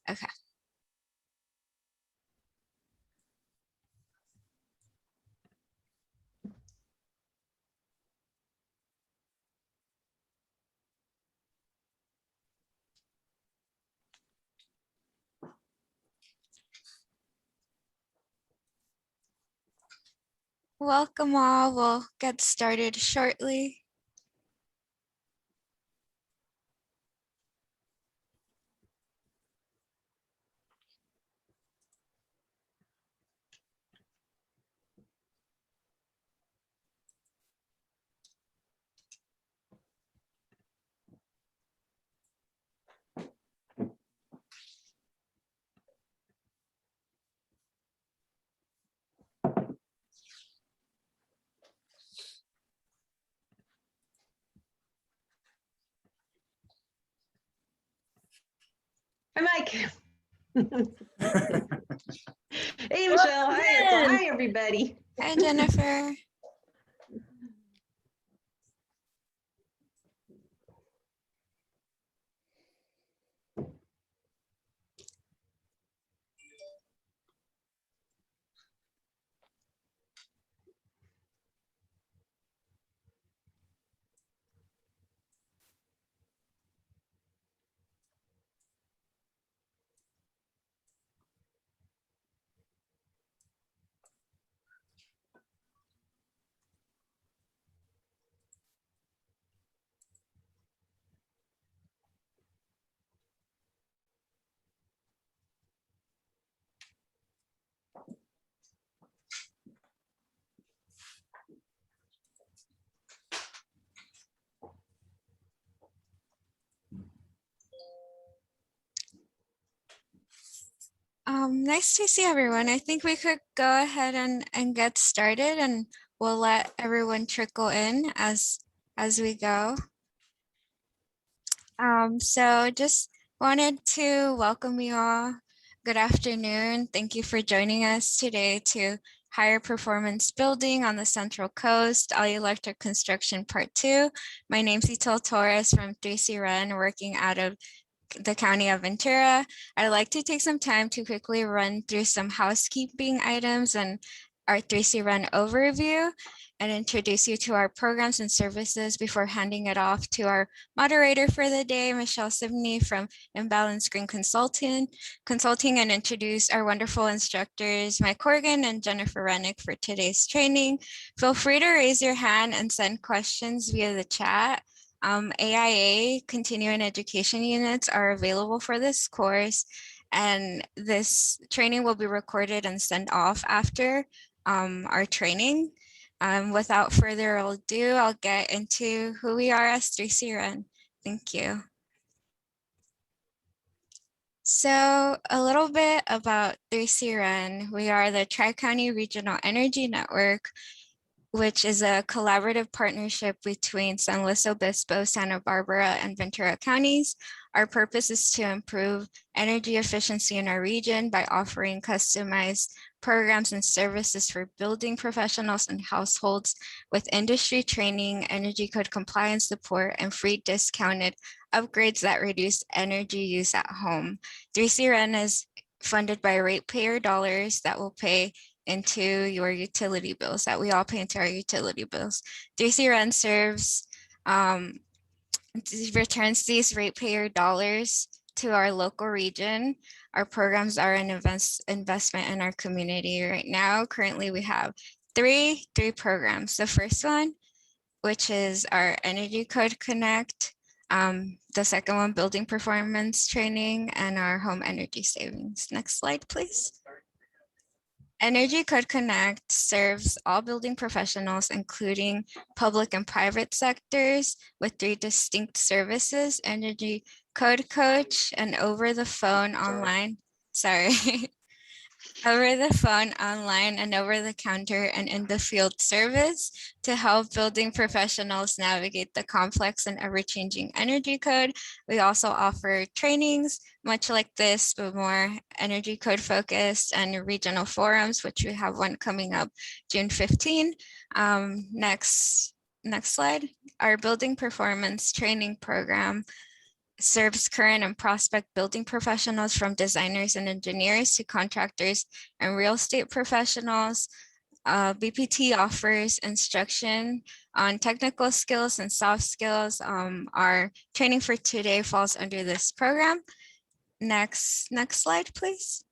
Okay. Welcome all. We'll get started shortly. Hi, Mike. Hey, Michelle. Hi, April. Hi, everybody. Hi, Jennifer. Nice to see everyone. I think we could go ahead and get started, and we'll let everyone trickle in as we go. So just wanted to welcome you all. Good afternoon. Thank you for joining us today to Higher Performance Building on the Central Coast, All Electric Construction Part 2. My name's Itel Torres from 3C Run, working out of the County of Ventura. I'd like to take some time to quickly run through some housekeeping items and our 3C Run overview and introduce you to our programs and services before handing it off to our moderator for the day, Michelle Sibney from Imbalance Green Consulting, and introduce our wonderful instructors, Mike Corrigan and Jennifer Rennick, for today's training. Feel free to raise your hand and send questions via the chat. AIA continuing education units are available for this course, and this training will be recorded and sent off after our training. Without further ado, I'll get into who we are as 3C Run. Thank you. So a little bit about 3C Run. We are the Tri-County Regional Energy Network, which is a collaborative partnership between San Luis Obispo, Santa Barbara, and Ventura counties. Our purpose is to improve energy efficiency in our region by offering customized programs and services for building professionals and households with industry training, energy code compliance support, and free discounted upgrades that reduce energy use at home. 3C Run is funded by ratepayer dollars that will pay into your utility bills, that we all pay into our utility bills. 3C Run serves, returns these ratepayer dollars to our local region. Our programs are an investment in our community right now. Currently, we have three programs. The first one, which is our Energy Code Connect. The second one, Building Performance Training, and our Home Energy Savings. Next slide, please. Energy Code Connect serves all building professionals, including public and private sectors, with 3 distinct services: Energy Code Coach, and over the phone online. Over the phone, online, and over the counter and in the field service to help building professionals navigate the complex and ever-changing energy code. We also offer trainings, much like this, but more energy code focused, and regional forums, which we have one coming up June 15. Next slide. Our building performance training program serves current and prospect building professionals from designers and engineers to contractors and real estate professionals. BPT offers instruction on technical skills and soft skills. Our training for today falls under this program. Next slide, please.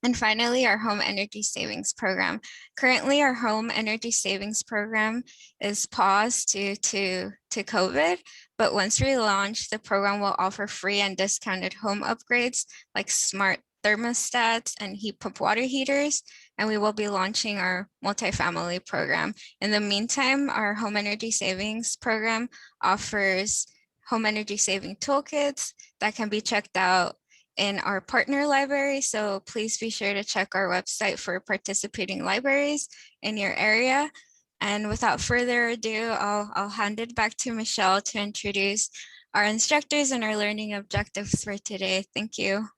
And finally, our home energy savings program. Currently, our home energy savings program is paused due to COVID, but once relaunched, the program will offer free and discounted home upgrades like smart thermostats and heat pump water heaters, and we will be launching our multifamily program. In the meantime, our home energy savings program offers home energy saving toolkits that can be checked out in our partner library. So please be sure to check our website for participating libraries in your area. And without further ado, I'll hand it back to Michelle to introduce our instructors and our learning objectives for today. Thank you.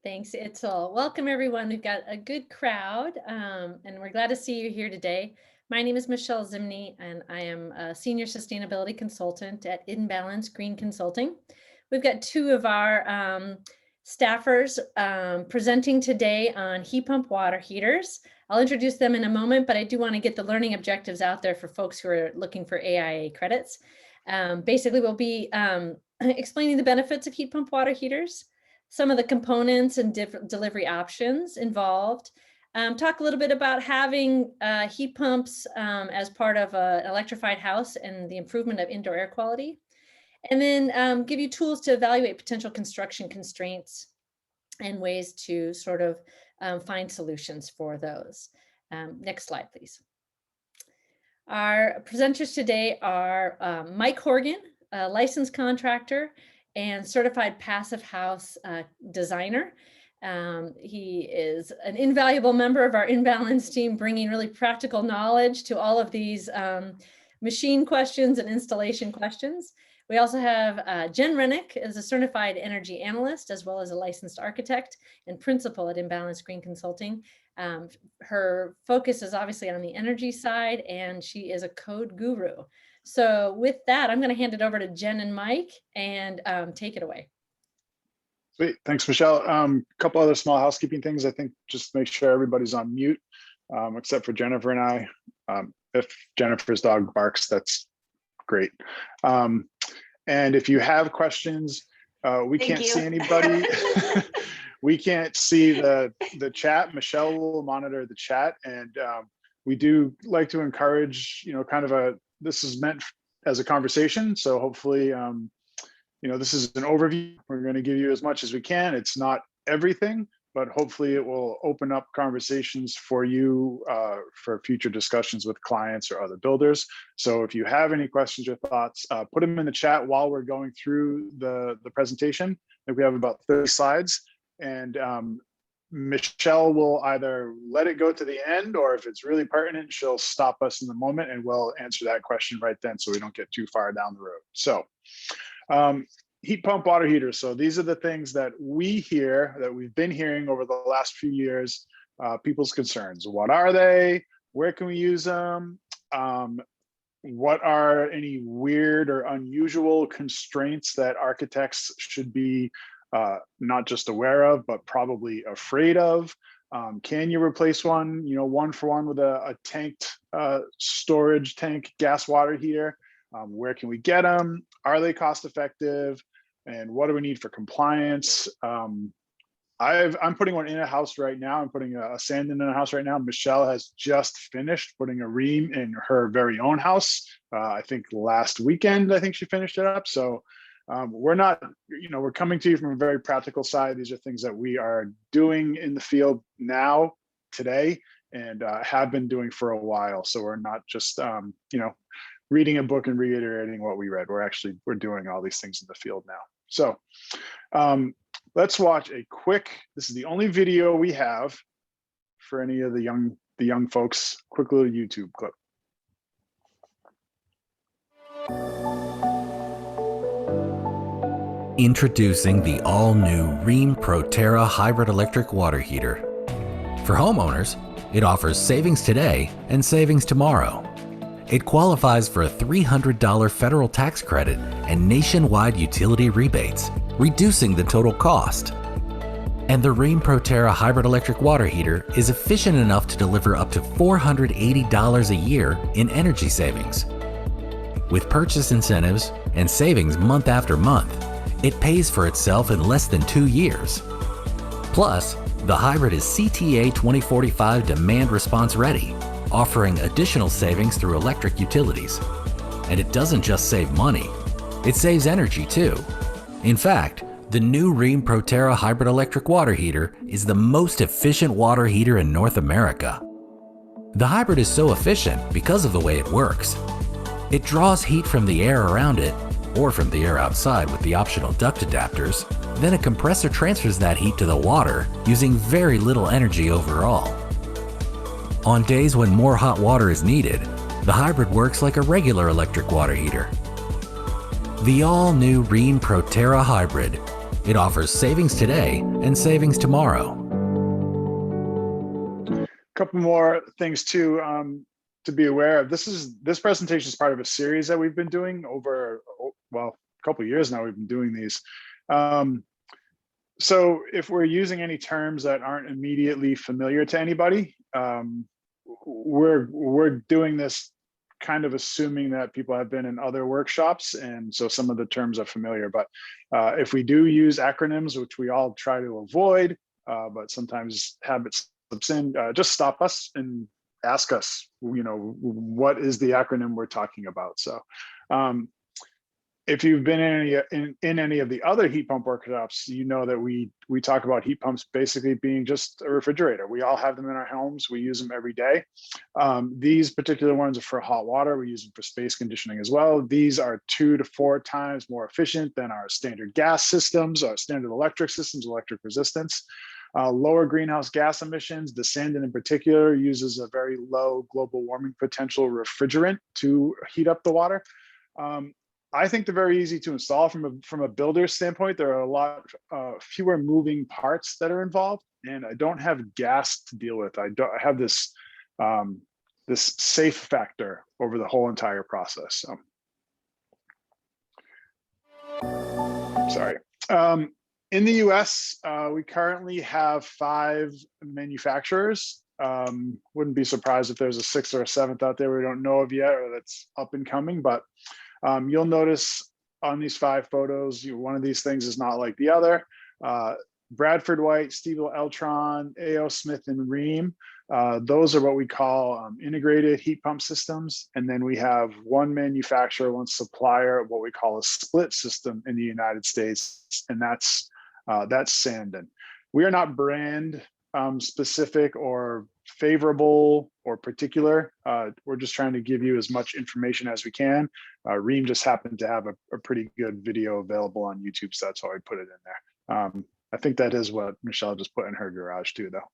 Thanks, Itzel. Welcome, everyone. We've got a good crowd, and we're glad to see you here today. My name is Michelle Zimney, and I am a Senior Sustainability Consultant at Inbalance Green Consulting. We've got two of our staffers presenting today on heat pump water heaters. I'll introduce them in a moment, but I do want to get the learning objectives out there for folks who are looking for AIA credits. Basically, we'll be explaining the benefits of heat pump water heaters, some of the components and different delivery options involved. Talk a little bit about having heat pumps as part of an electrified house and the improvement of indoor air quality. And then give you tools to evaluate potential construction constraints and ways to sort of find solutions for those. Next slide, please. Our presenters today are Mike Horgan, a licensed contractor and certified passive house designer. He is an invaluable member of our Inbalance team, bringing really practical knowledge to all of these machine questions and installation questions. We also have Jen Rennick as a certified energy analyst, as well as a licensed architect and principal at Inbalance Green Consulting. Her focus is obviously on the energy side, and she is a code guru. So with that, I'm going to hand it over to Jen and Mike and take it away. Sweet. Thanks, Michelle. A couple other small housekeeping things. I think just make sure everybody's on mute, except for Jennifer and I. If Jennifer's dog barks, that's great. And if you have questions, we can't see anybody. We can't see the chat. Michelle will monitor the chat, and we do like to encourage, kind of this is meant as a conversation. So hopefully, this is an overview. We're going to give you as much as we can. It's not everything, but hopefully it will open up conversations for you for future discussions with clients or other builders. So if you have any questions or thoughts, put them in the chat while we're going through the presentation. And we have about 30 slides, and Michelle will either let it go to the end, or if it's really pertinent, she'll stop us in the moment and we'll answer that question right then, so we don't get too far down the road. So heat pump water heaters. So these are the things that we hear, that we've been hearing over the last few years, people's concerns. What are they? Where can we use them? What are any weird or unusual constraints that architects should be not just aware of, but probably afraid of? Can you replace one, one for one with a tanked storage tank gas water heater? Where can we get them? Are they cost effective? And what do we need for compliance? I'm putting one in a house right now. I'm putting a sand in a house right now. Michelle has just finished putting a ream in her very own house. I think last weekend, I think she finished it up. So we're not, we're coming to you from a very practical side. These are things that we are doing in the field now, today, and have been doing for a while. So we're not just, reading a book and reiterating what we read. We're doing all these things in the field now. So let's watch this is the only video we have for any of the young folks, quick little YouTube clip. Introducing the all-new Rheem ProTerra hybrid electric water heater. For homeowners, it offers savings today and savings tomorrow. It qualifies for a $300 federal tax credit and nationwide utility rebates, reducing the total cost. And the Rheem ProTerra hybrid electric water heater is efficient enough to deliver up to $480 a year in energy savings. With purchase incentives and savings month after month, it pays for itself in less than 2 years. Plus, the hybrid is CTA 2045 demand response ready, offering additional savings through electric utilities. And it doesn't just save money, it saves energy too. In fact, the new Rheem ProTerra hybrid electric water heater is the most efficient water heater in North America. The hybrid is so efficient because of the way it works. It draws heat from the air around it, or from the air outside with the optional duct adapters. Then a compressor transfers that heat to the water using very little energy overall. On days when more hot water is needed, the hybrid works like a regular electric water heater. The all-new Rheem ProTerra hybrid. It offers savings today and savings tomorrow. A couple more things too to be aware of. This presentation is part of a series that we've been doing over, well, a couple of years now. We've been doing these. So if we're using any terms that aren't immediately familiar to anybody, we're doing this kind of assuming that people have been in other workshops, and so some of the terms are familiar. But if we do use acronyms, which we all try to avoid, but sometimes habit slips in, just stop us and ask us, what is the acronym we're talking about? So if you've been in any of the other heat pump workshops, you know that we talk about heat pumps basically being just a refrigerator. We all have them in our homes. We use them every day. These particular ones are for hot water. We use them for space conditioning as well. These are 2 to 4 times more efficient than our standard gas systems, our standard electric systems, electric resistance. Lower greenhouse gas emissions. The Sandon in particular uses a very low global warming potential refrigerant to heat up the water. I think they're very easy to install from a builder's standpoint. There are a lot fewer moving parts that are involved, and I don't have gas to deal with. I have this this safe factor over the whole entire process. So, sorry. In the US, we currently have 5 manufacturers. Wouldn't be surprised if there's a 6th or a 7th out there we don't know of yet, or that's up and coming. But you'll notice on these 5 photos, one of these things is not like the other. Bradford White, Stiebel Eltron, A.O. Smith, and Rheem. Those are what we call integrated heat pump systems. And then we have one manufacturer, one supplier, what we call a split system in the United States, and that's Sandon. We are not brand specific or favorable or particular. We're just trying to give you as much information as we can. Rheem just happened to have a pretty good video available on YouTube, so that's why I put it in there. I think that is what Michelle just put in her garage too, though.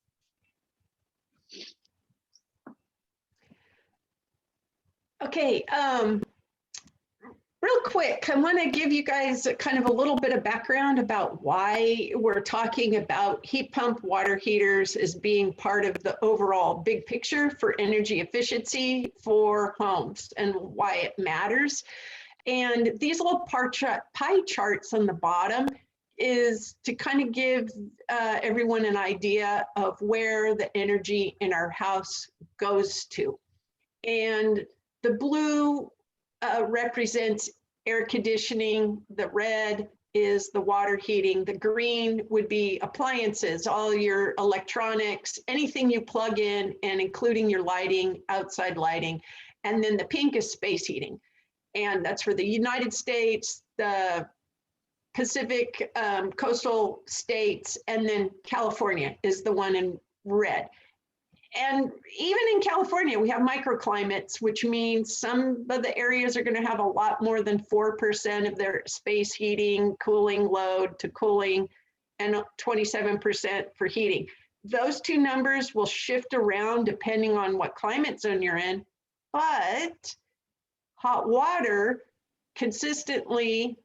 Okay, real quick, I want to give you guys kind of a little bit of background about why we're talking about heat pump water heaters as being part of the overall big picture for energy efficiency for homes and why it matters. And these little pie charts on the bottom is to kind of give everyone an idea of where the energy in our house goes to. And the blue represents air conditioning, the red is the water heating, the green would be appliances, all your electronics, anything you plug in, and including your lighting, outside lighting. And then the pink is space heating. And that's for the United States, the Pacific coastal states, and then California is the one in red. And even in California, we have microclimates, which means some of the areas are going to have a lot more than 4% of their space heating, cooling load to cooling, and 27% for heating. Those two numbers will shift around depending on what climate zone you're in, but hot water consistently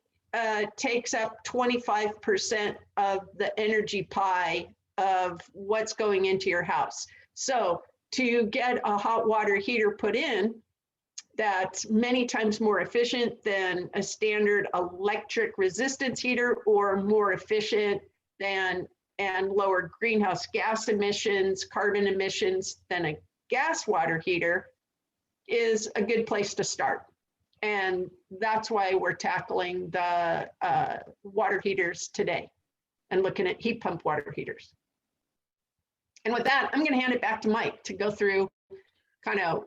takes up 25% of the energy pie of what's going into your house. So to get a hot water heater put in, that's many times more efficient than a standard electric resistance heater, or more efficient than and lower greenhouse gas emissions, carbon emissions than a gas water heater, is a good place to start. And that's why we're tackling the water heaters today and looking at heat pump water heaters. And with that, I'm going to hand it back to Mike to go through kind of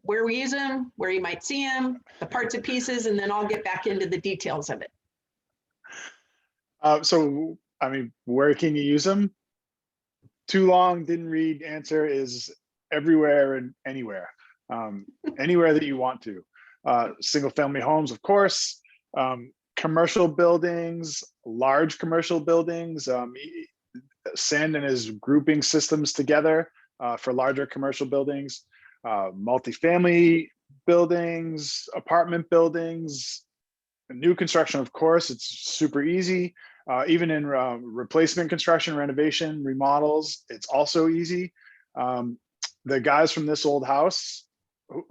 where we use them, where you might see them, the parts and pieces, and then I'll get back into the details of it. So, I mean, where can you use them? Too long, didn't read answer is everywhere and anywhere. Anywhere that you want to. Single family homes, of course, commercial buildings, large commercial buildings. Sandon is grouping systems together for larger commercial buildings, multifamily buildings, apartment buildings, new construction, of course, it's super easy. Even in replacement construction, renovation, remodels, it's also easy. The guys from this old house,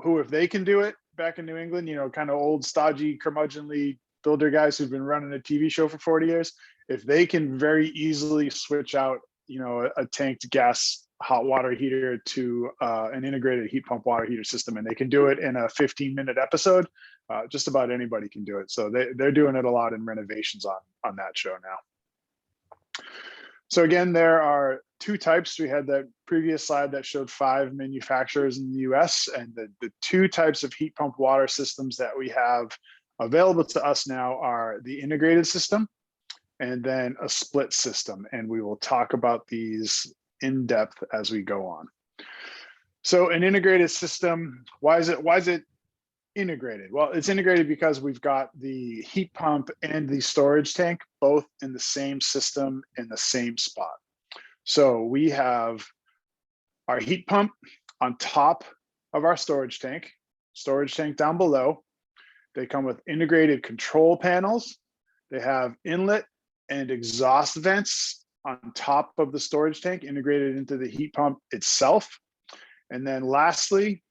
who if they can do it back in New England, you know, kind of old, stodgy, curmudgeonly builder guys who've been running a TV show for 40 years, if they can very easily switch out, you know, a tanked gas hot water heater to an integrated heat pump water heater system, and they can do it in a 15-minute episode, just about anybody can do it. So they're doing it a lot in renovations on that show now. So again, there are two types. We had that previous slide that showed 5 manufacturers in the US, and the two types of heat pump water systems that we have available to us now are the integrated system and then a split system. And we will talk about these in depth as we go on. So an integrated system, why is it integrated? Well, it's integrated because we've got the heat pump and the storage tank both in the same system in the same spot. So we have our heat pump on top of our storage tank down below. They come with integrated control panels. They have inlet and exhaust vents on top of the storage tank integrated into the heat pump itself. And then lastly,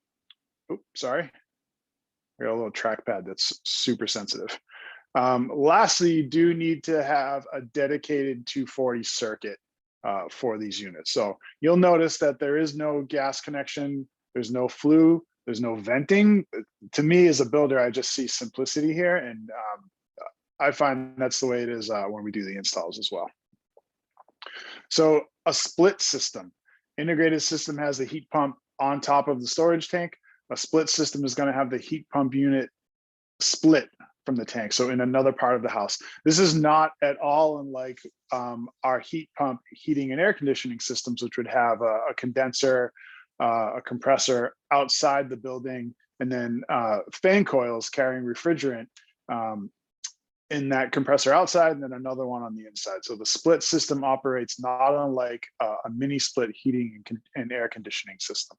oops, sorry, I got a little trackpad that's super sensitive. Lastly, you do need to have a dedicated 240 circuit for these units. So you'll notice that there is no gas connection, there's no flue, there's no venting. To me as a builder, I just see simplicity here, and I find that's the way it is when we do the installs as well. So a split system, integrated system has the heat pump on top of the storage tank. A split system is going to have the heat pump unit split from the tank, so in another part of the house. This is not at all unlike our heat pump heating and air conditioning systems, which would have a condenser, a compressor outside the building, and then fan coils carrying refrigerant in that compressor outside, and then another one on the inside. So the split system operates not unlike a mini split heating and air conditioning system.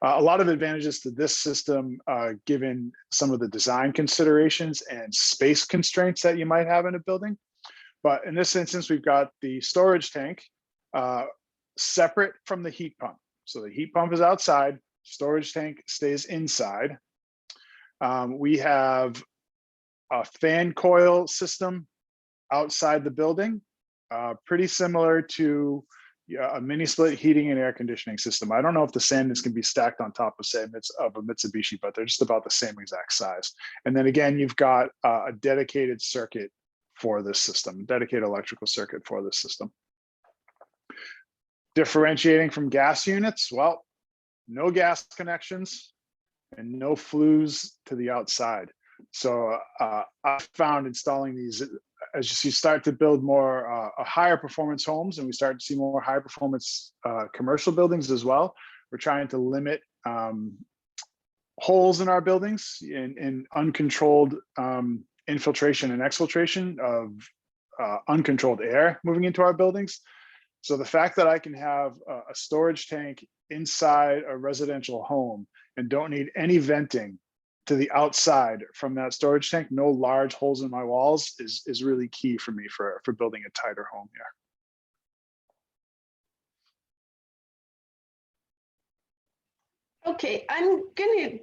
A lot of advantages to this system, given some of the design considerations and space constraints that you might have in a building. But in this instance, we've got the storage tank separate from the heat pump. So the heat pump is outside, storage tank stays inside. We have a fan coil system outside the building, pretty similar to a mini split heating and air conditioning system. I don't know if the Sandons can be stacked on top of, say, of a Mitsubishi, but they're just about the same exact size. And then again, you've got a dedicated circuit for this system, dedicated electrical circuit for this system. Differentiating from gas units, well, no gas connections and no flues to the outside. So I found installing these, as you start to build more higher performance homes, and we start to see more high performance commercial buildings as well, we're trying to limit holes in our buildings in uncontrolled infiltration and exfiltration of uncontrolled air moving into our buildings. So the fact that I can have a storage tank inside a residential home and don't need any venting to the outside from that storage tank, no large holes in my walls, is really key for me for building a tighter home here. Okay, I'm gonna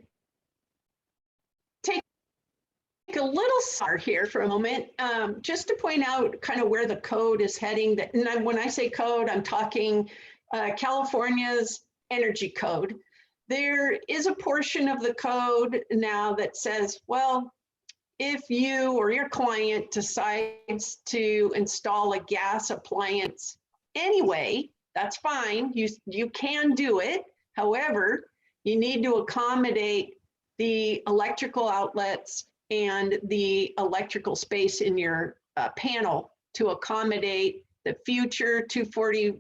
a little star here for a moment, just to point out kind of where the code is heading. And when I say code, I'm talking California's energy code. There is a portion of the code now that says, well, if you or your client decides to install a gas appliance anyway, that's fine. You can do it. However, you need to accommodate the electrical outlets and the electrical space in your panel to accommodate the future 240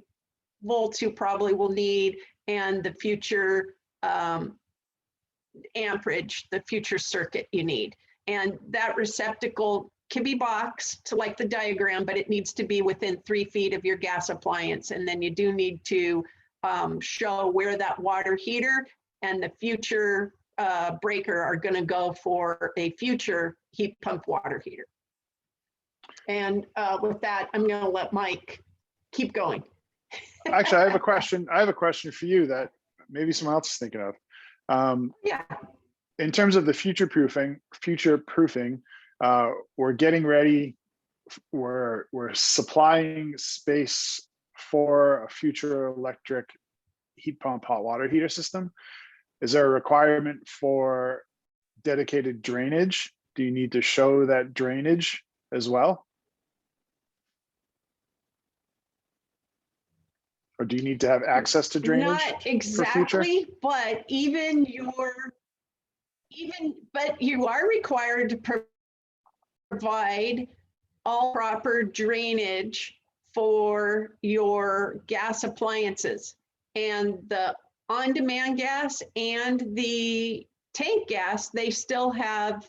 volts you probably will need, and the future amperage, the future circuit you need. And that receptacle can be boxed to like the diagram, but it needs to be within 3 feet of your gas appliance. And then you do need to show where that water heater and the future breaker are going to go for a future heat pump water heater. And with that, I'm going to let Mike keep going. Actually, I have a question. I have a question for you that maybe someone else is thinking of. Yeah. In terms of the future proofing, we're getting ready. We're supplying space for a future electric heat pump hot water heater system. Is there a requirement for dedicated drainage? Do you need to show that drainage as well? Or do you need to have access to drainage? Not exactly, but but you are required to provide all proper drainage for your gas appliances. And the on-demand gas and the tank gas, they still have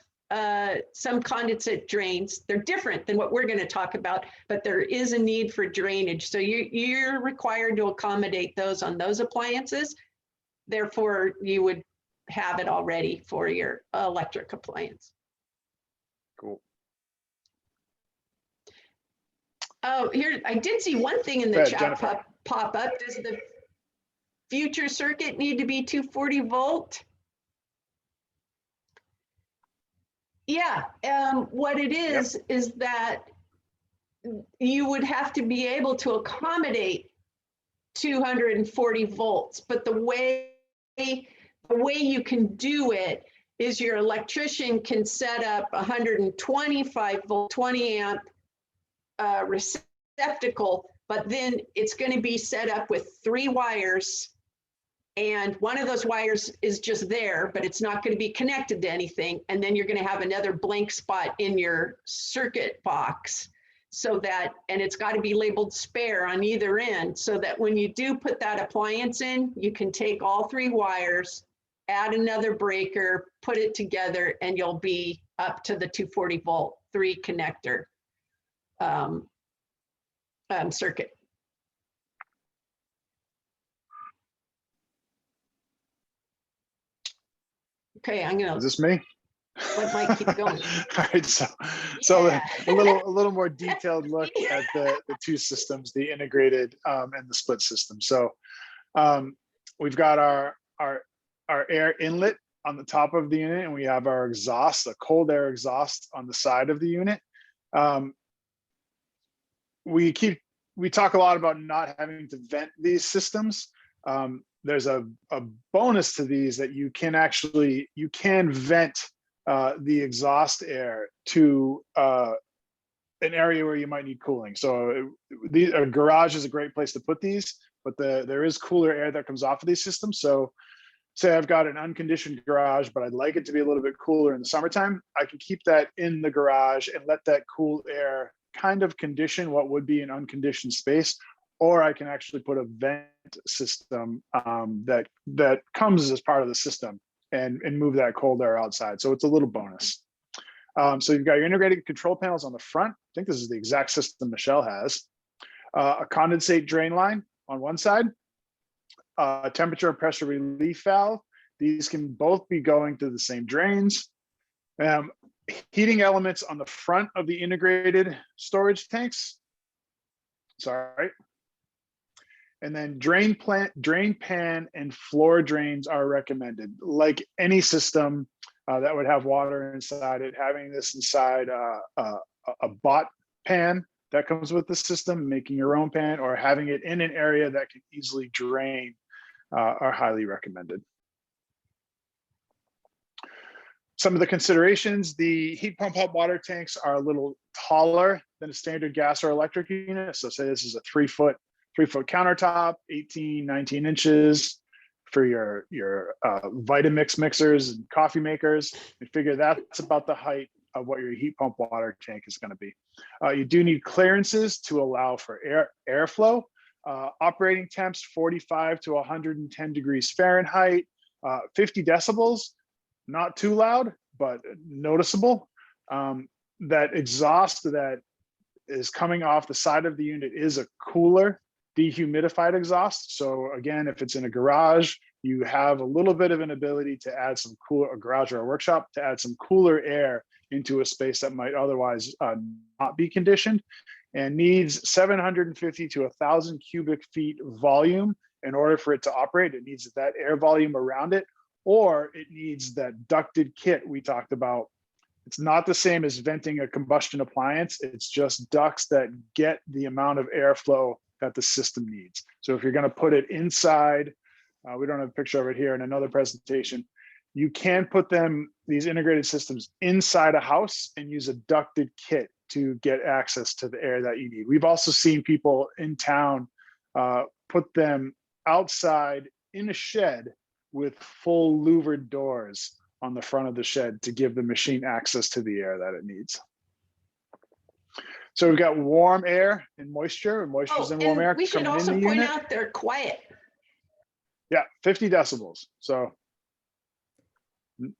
some condensate drains. They're different than what we're going to talk about, but there is a need for drainage. So you're required to accommodate those on those appliances. Therefore, you would have it already for your electric appliance. Cool. Oh, here, I did see one thing in the Good, chat pop up. Does the future circuit need to be 240 volt? Yeah, what it is that you would have to be able to accommodate 240 volts, but the way you can do it is your electrician can set up 125 volt, 20 amp receptacle, but then it's going to be set up with 3 wires. And one of those wires is just there, but it's not going to be connected to anything. And then you're going to have another blank spot in your circuit box, so that, and it's got to be labeled spare on either end, so that when you do put that appliance in, you can take all 3 wires, add another breaker, put it together, and you'll be up to the 240 volt 3 connector circuit. Okay, I'm gonna. Is this me? Let Mike keep going. All right, so Yeah. a little more detailed look at the 2 systems, the integrated and the split system. So we've got our air inlet on the top of the unit, and we have our exhaust, a cold air exhaust on the side of the unit. We talk a lot about not having to vent these systems. There's a bonus to these that you can vent the exhaust air to an area where you might need cooling. So a garage is a great place to put these, but there is cooler air that comes off of these systems. So say I've got an unconditioned garage, but I'd like it to be a little bit cooler in the summertime, I can keep that in the garage and let that cool air kind of condition what would be an unconditioned space. Or I can actually put a vent system that comes as part of the system and move that cold air outside. So it's a little bonus. So you've got your integrated control panels on the front. I think this is the exact system Michelle has. A condensate drain line on one side, a temperature and pressure relief valve. These can both be going to the same drains. Heating elements on the front of the integrated storage tanks. Sorry. And then drain pan and floor drains are recommended. Like any system, that would have water inside it. Having this inside a bought pan that comes with the system, making your own pan, or having it in an area that can easily drain are highly recommended. Some of the considerations: the heat pump hot water tanks are a little taller than a standard gas or electric unit. So say this is a 3-foot countertop, 18, 19 inches for your Vitamix mixers and coffee makers. You figure that's about the height of what your heat pump water tank is going to be. You do need clearances to allow for airflow. Operating temps 45 to 110 degrees Fahrenheit, 50 decibels, not too loud, but noticeable. That exhaust that is coming off the side of the unit is a cooler, dehumidified exhaust. So again, if it's in a garage, you have a little bit of an ability to add some cooler, a garage or a workshop, to add some cooler air into a space that might otherwise not be conditioned, and needs 750 to 1,000 cubic feet volume in order for it to operate. It needs that air volume around it, or it needs that ducted kit we talked about. It's not the same as venting a combustion appliance. It's just ducts that get the amount of airflow that the system needs. So if you're going to put it inside, we don't have a picture of it here in another presentation, you can put these integrated systems inside a house and use a ducted kit to get access to the air that you need. We've also seen people in town put them outside in a shed with full louvered doors on the front of the shed to give the machine access to the air that it needs. So we've got warm air and moisture, and moisture and warm air we should coming also in the point unit. out they're quiet. Yeah, 50 decibels. So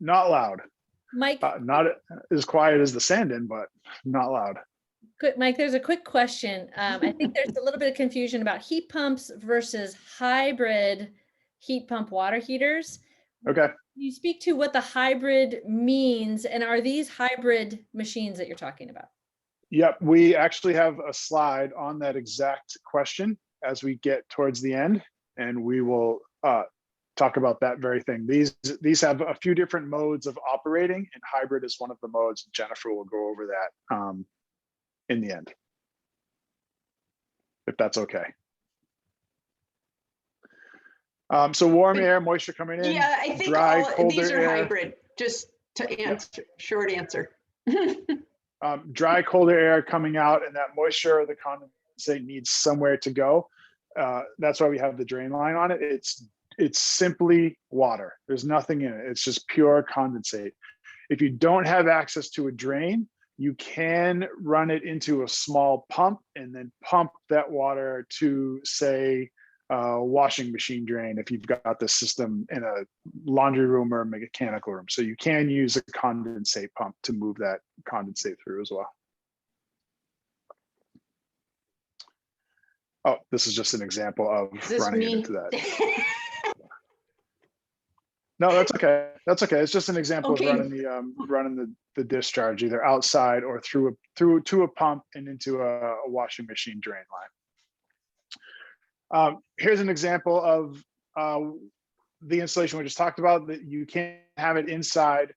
not loud. Mike, Not as quiet as the Sandin, but not loud. good, Mike, there's a quick question. I think there's a little bit of confusion about heat pumps versus hybrid heat pump water heaters. Okay. You speak to what the hybrid means, and are these hybrid machines that you're talking about? Yep, we actually have a slide on that exact question as we get towards the end, and we will talk about that very thing. These have a few different modes of operating, and hybrid is one of the modes. Jennifer will go over that in the end, if that's okay. So warm air, moisture coming in. Yeah, I think dry, all these are air. hybrid, just to answer, short answer. Dry, colder air coming out, and that moisture or the condensate needs somewhere to go. That's why we have the drain line on it. It's simply water. There's nothing in it. It's just pure condensate. If you don't have access to a drain, you can run it into a small pump and then pump that water to, say, washing machine drain if you've got the system in a laundry room or a mechanical room. So you can use a condensate pump to move that condensate through as well. Oh, this is just an example of running it into that. No, that's okay. That's okay. It's just an example of running the discharge either outside or through to a pump and into a washing machine drain line. Here's an example of the installation we just talked about, that you can have it inside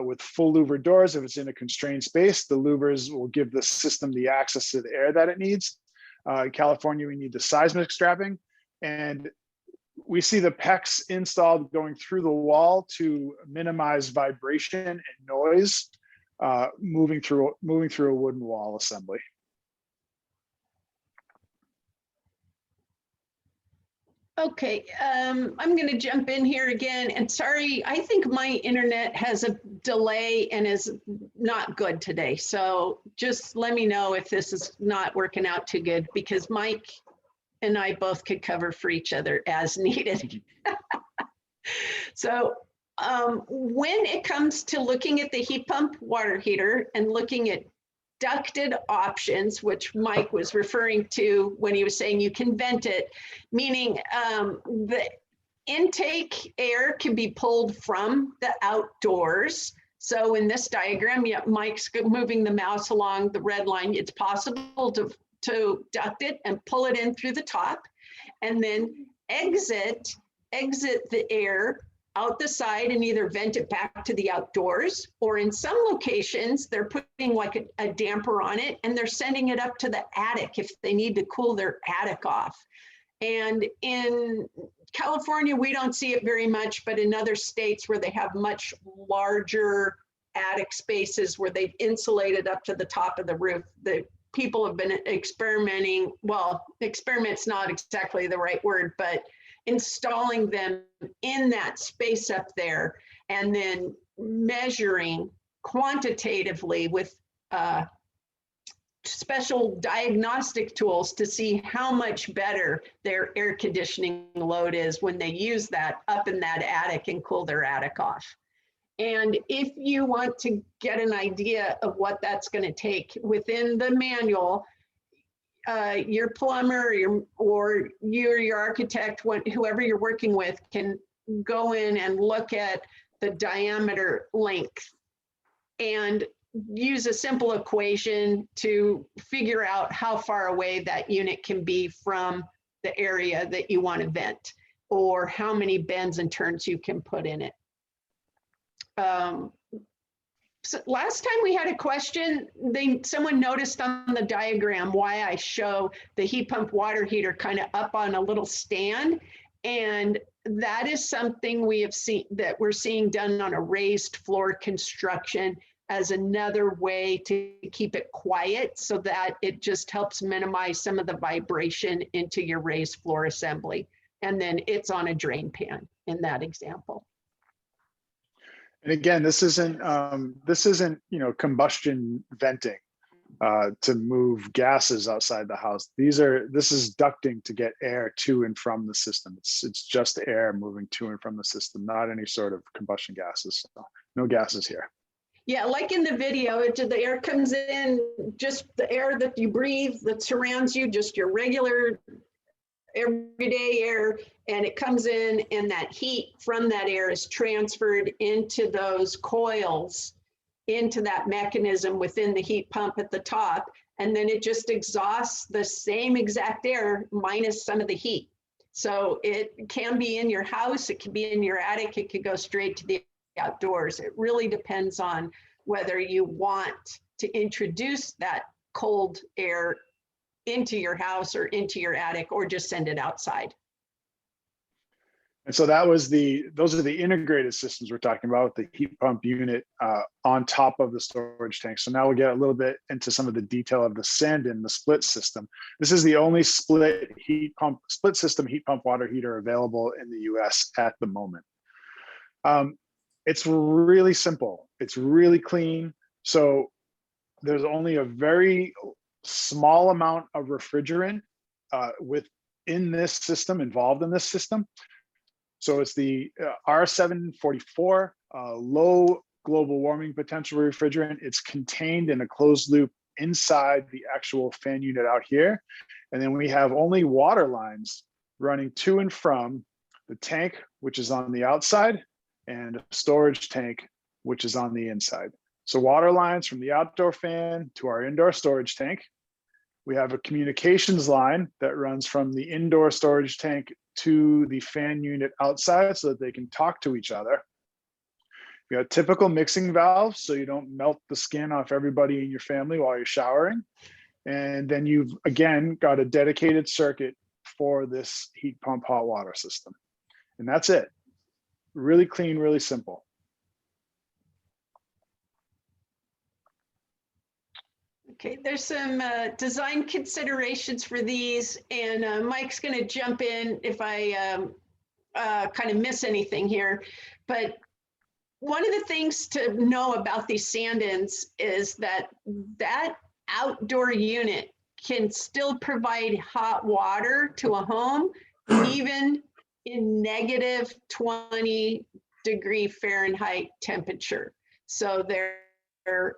with full louvered doors. If it's in a constrained space, the louvers will give the system the access to the air that it needs. In California, we need the seismic strapping, and we see the PEX installed going through the wall to minimize vibration and noise moving through a wooden wall assembly. Okay, I'm going to jump in here again, and sorry, I think my internet has a delay and is not good today. So just let me know if this is not working out too good, because Mike and I both could cover for each other as needed. So when it comes to looking at the heat pump water heater and looking at ducted options, which Mike was referring to when he was saying you can vent it, meaning the intake air can be pulled from the outdoors. So in this diagram, yeah, Mike's moving the mouse along the red line. It's possible to duct it and pull it in through the top, and then exit the air out the side and either vent it back to the outdoors, or in some locations, they're putting like a damper on it and they're sending it up to the attic if they need to cool their attic off. And in California, we don't see it very much, but in other states where they have much larger attic spaces where they've insulated up to the top of the roof, the people have been experimenting, well, experiment's not exactly the right word, but installing them in that space up there and then measuring quantitatively with special diagnostic tools to see how much better their air conditioning load is when they use that up in that attic and cool their attic off. And if you want to get an idea of what that's going to take, within the manual, your plumber or your architect, whoever you're working with, can go in and look at the diameter length and use a simple equation to figure out how far away that unit can be from the area that you want to vent, or how many bends and turns you can put in it. So last time we had a question, someone noticed on the diagram why I show the heat pump water heater kind of up on a little stand. And that is something we have seen, that we're seeing done on a raised floor construction as another way to keep it quiet, so that it just helps minimize some of the vibration into your raised floor assembly. And then it's on a drain pan in that example. And again, this isn't combustion venting to move gases outside the house. This is ducting to get air to and from the system. It's just air moving to and from the system, not any sort of combustion gases. So no gases here. Yeah, like in the video, the air comes in, just the air that you breathe that surrounds you, just your regular everyday air, and it comes in, and that heat from that air is transferred into those coils, into that mechanism within the heat pump at the top, and then it just exhausts the same exact air minus some of the heat. So it can be in your house, it can be in your attic, it could go straight to the outdoors. It really depends on whether you want to introduce that cold air into your house or into your attic, or just send it outside. And so those are the integrated systems we're talking about, with the heat pump unit on top of the storage tank. So now we'll get a little bit into some of the detail of the Sandin, the split system. This is the only split system heat pump water heater available in the US at the moment. It's really simple. It's really clean. So there's only a very small amount of refrigerant within this system, involved in this system. So it's the R744 low global warming potential refrigerant. It's contained in a closed loop inside the actual fan unit out here. And then we have only water lines running to and from the tank, which is on the outside, and a storage tank, which is on the inside. So water lines from the outdoor fan to our indoor storage tank. We have a communications line that runs from the indoor storage tank to the fan unit outside so that they can talk to each other. We have typical mixing valves so you don't melt the skin off everybody in your family while you're showering. And then you've, again, got a dedicated circuit for this heat pump hot water system. And that's it. Really clean, really simple. Okay, there's some design considerations for these, and Mike's going to jump in if I kind of miss anything here. But one of the things to know about these Sandins is that outdoor unit can still provide hot water to a home, even in negative 20 degree Fahrenheit temperature. So they're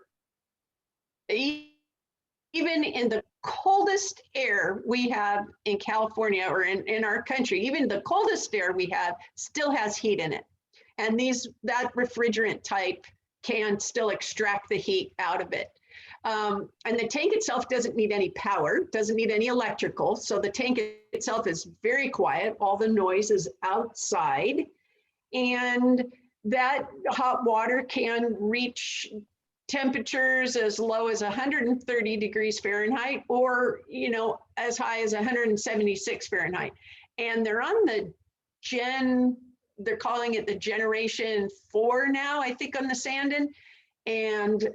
even in the coldest air we have in California, or in our country, even the coldest air we have still has heat in it. And that refrigerant type can still extract the heat out of it. And the tank itself doesn't need any power, doesn't need any electrical. So the tank itself is very quiet. All the noise is outside. And that hot water can reach temperatures as low as 130 degrees Fahrenheit or, you know, as high as 176 Fahrenheit. And they're on the they're calling it the generation 4 now, I think, on the Sandon. And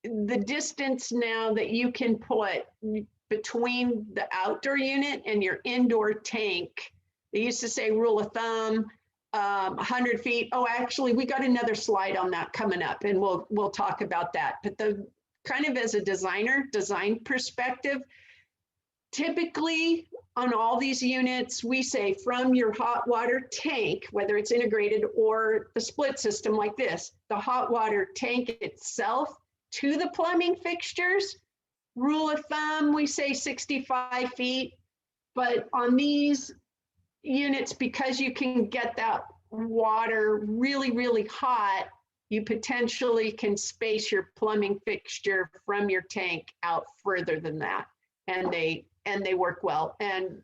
the distance now that you can put between the outdoor unit and your indoor tank, they used to say rule of thumb, 100 feet. Oh, actually, we got another slide on that coming up, and we'll talk about that. But the kind of as a design perspective, typically on all these units, we say from your hot water tank, whether it's integrated or the split system like this, the hot water tank itself to the plumbing fixtures, rule of thumb, we say 65 feet. But on these units, because you can get that water really, really hot, you potentially can space your plumbing fixture from your tank out further than that. And they work well. And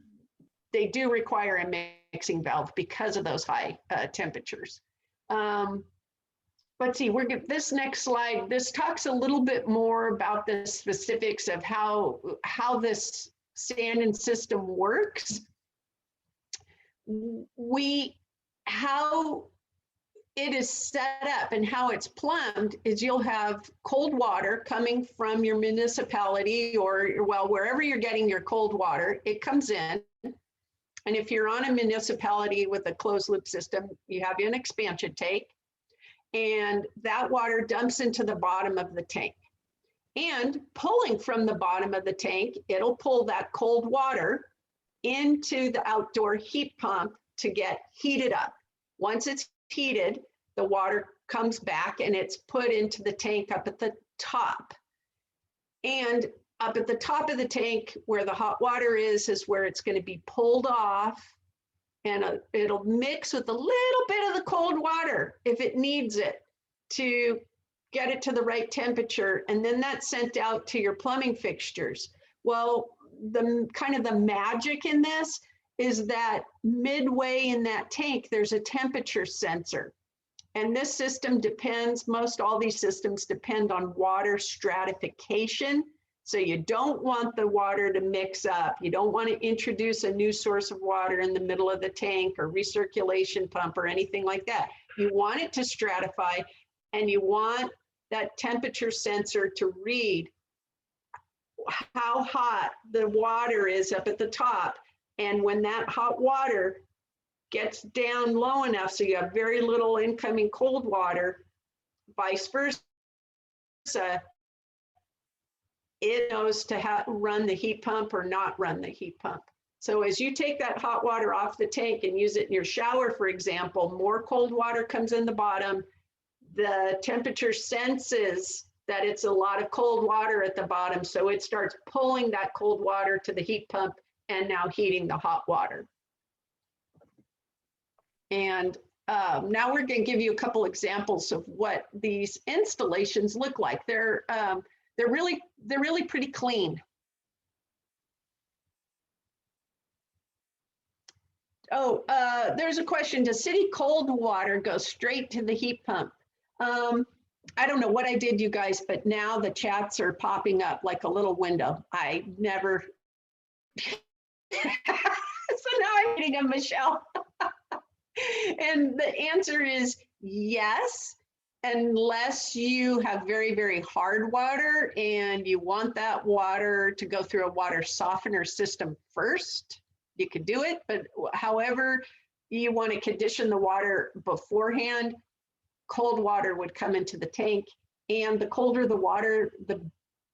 they do require a mixing valve because of those high temperatures. Let's see, this next slide, this talks a little bit more about the specifics of how this Sandon system works. How it is set up and how it's plumbed is you'll have cold water coming from your municipality or, well, wherever you're getting your cold water, it comes in. And if you're on a municipality with a closed loop system, you have an expansion tank, and that water dumps into the bottom of the tank. And pulling from the bottom of the tank, it'll pull that cold water into the outdoor heat pump to get heated up. Once it's heated, the water comes back and it's put into the tank up at the top. And up at the top of the tank where the hot water is where it's going to be pulled off, and it'll mix with a little bit of the cold water if it needs it to get it to the right temperature. And then that's sent out to your plumbing fixtures. Well, the kind of the magic in this is that midway in that tank, there's a temperature sensor. And this system depends, most all these systems depend on water stratification. So you don't want the water to mix up. You don't want to introduce a new source of water in the middle of the tank or recirculation pump or anything like that. You want it to stratify, and you want that temperature sensor to read how hot the water is up at the top. And when that hot water gets down low enough, so you have very little incoming cold water, vice versa, it knows to run the heat pump or not run the heat pump. So as you take that hot water off the tank and use it in your shower, for example, more cold water comes in the bottom. The temperature senses that it's a lot of cold water at the bottom, so it starts pulling that cold water to the heat pump and now heating the hot water. And now we're going to give you a couple examples of what these installations look like. They're really pretty clean. Oh, there's a question. Does city cold water go straight to the heat pump? I don't know what I did, you guys, but now the chats are popping up like a little window. I never. So now I'm reading them, Michelle. And the answer is yes, unless you have very, very hard water and you want that water to go through a water softener system first, you could do it. But however you want to condition the water beforehand, cold water would come into the tank. And the colder the water, the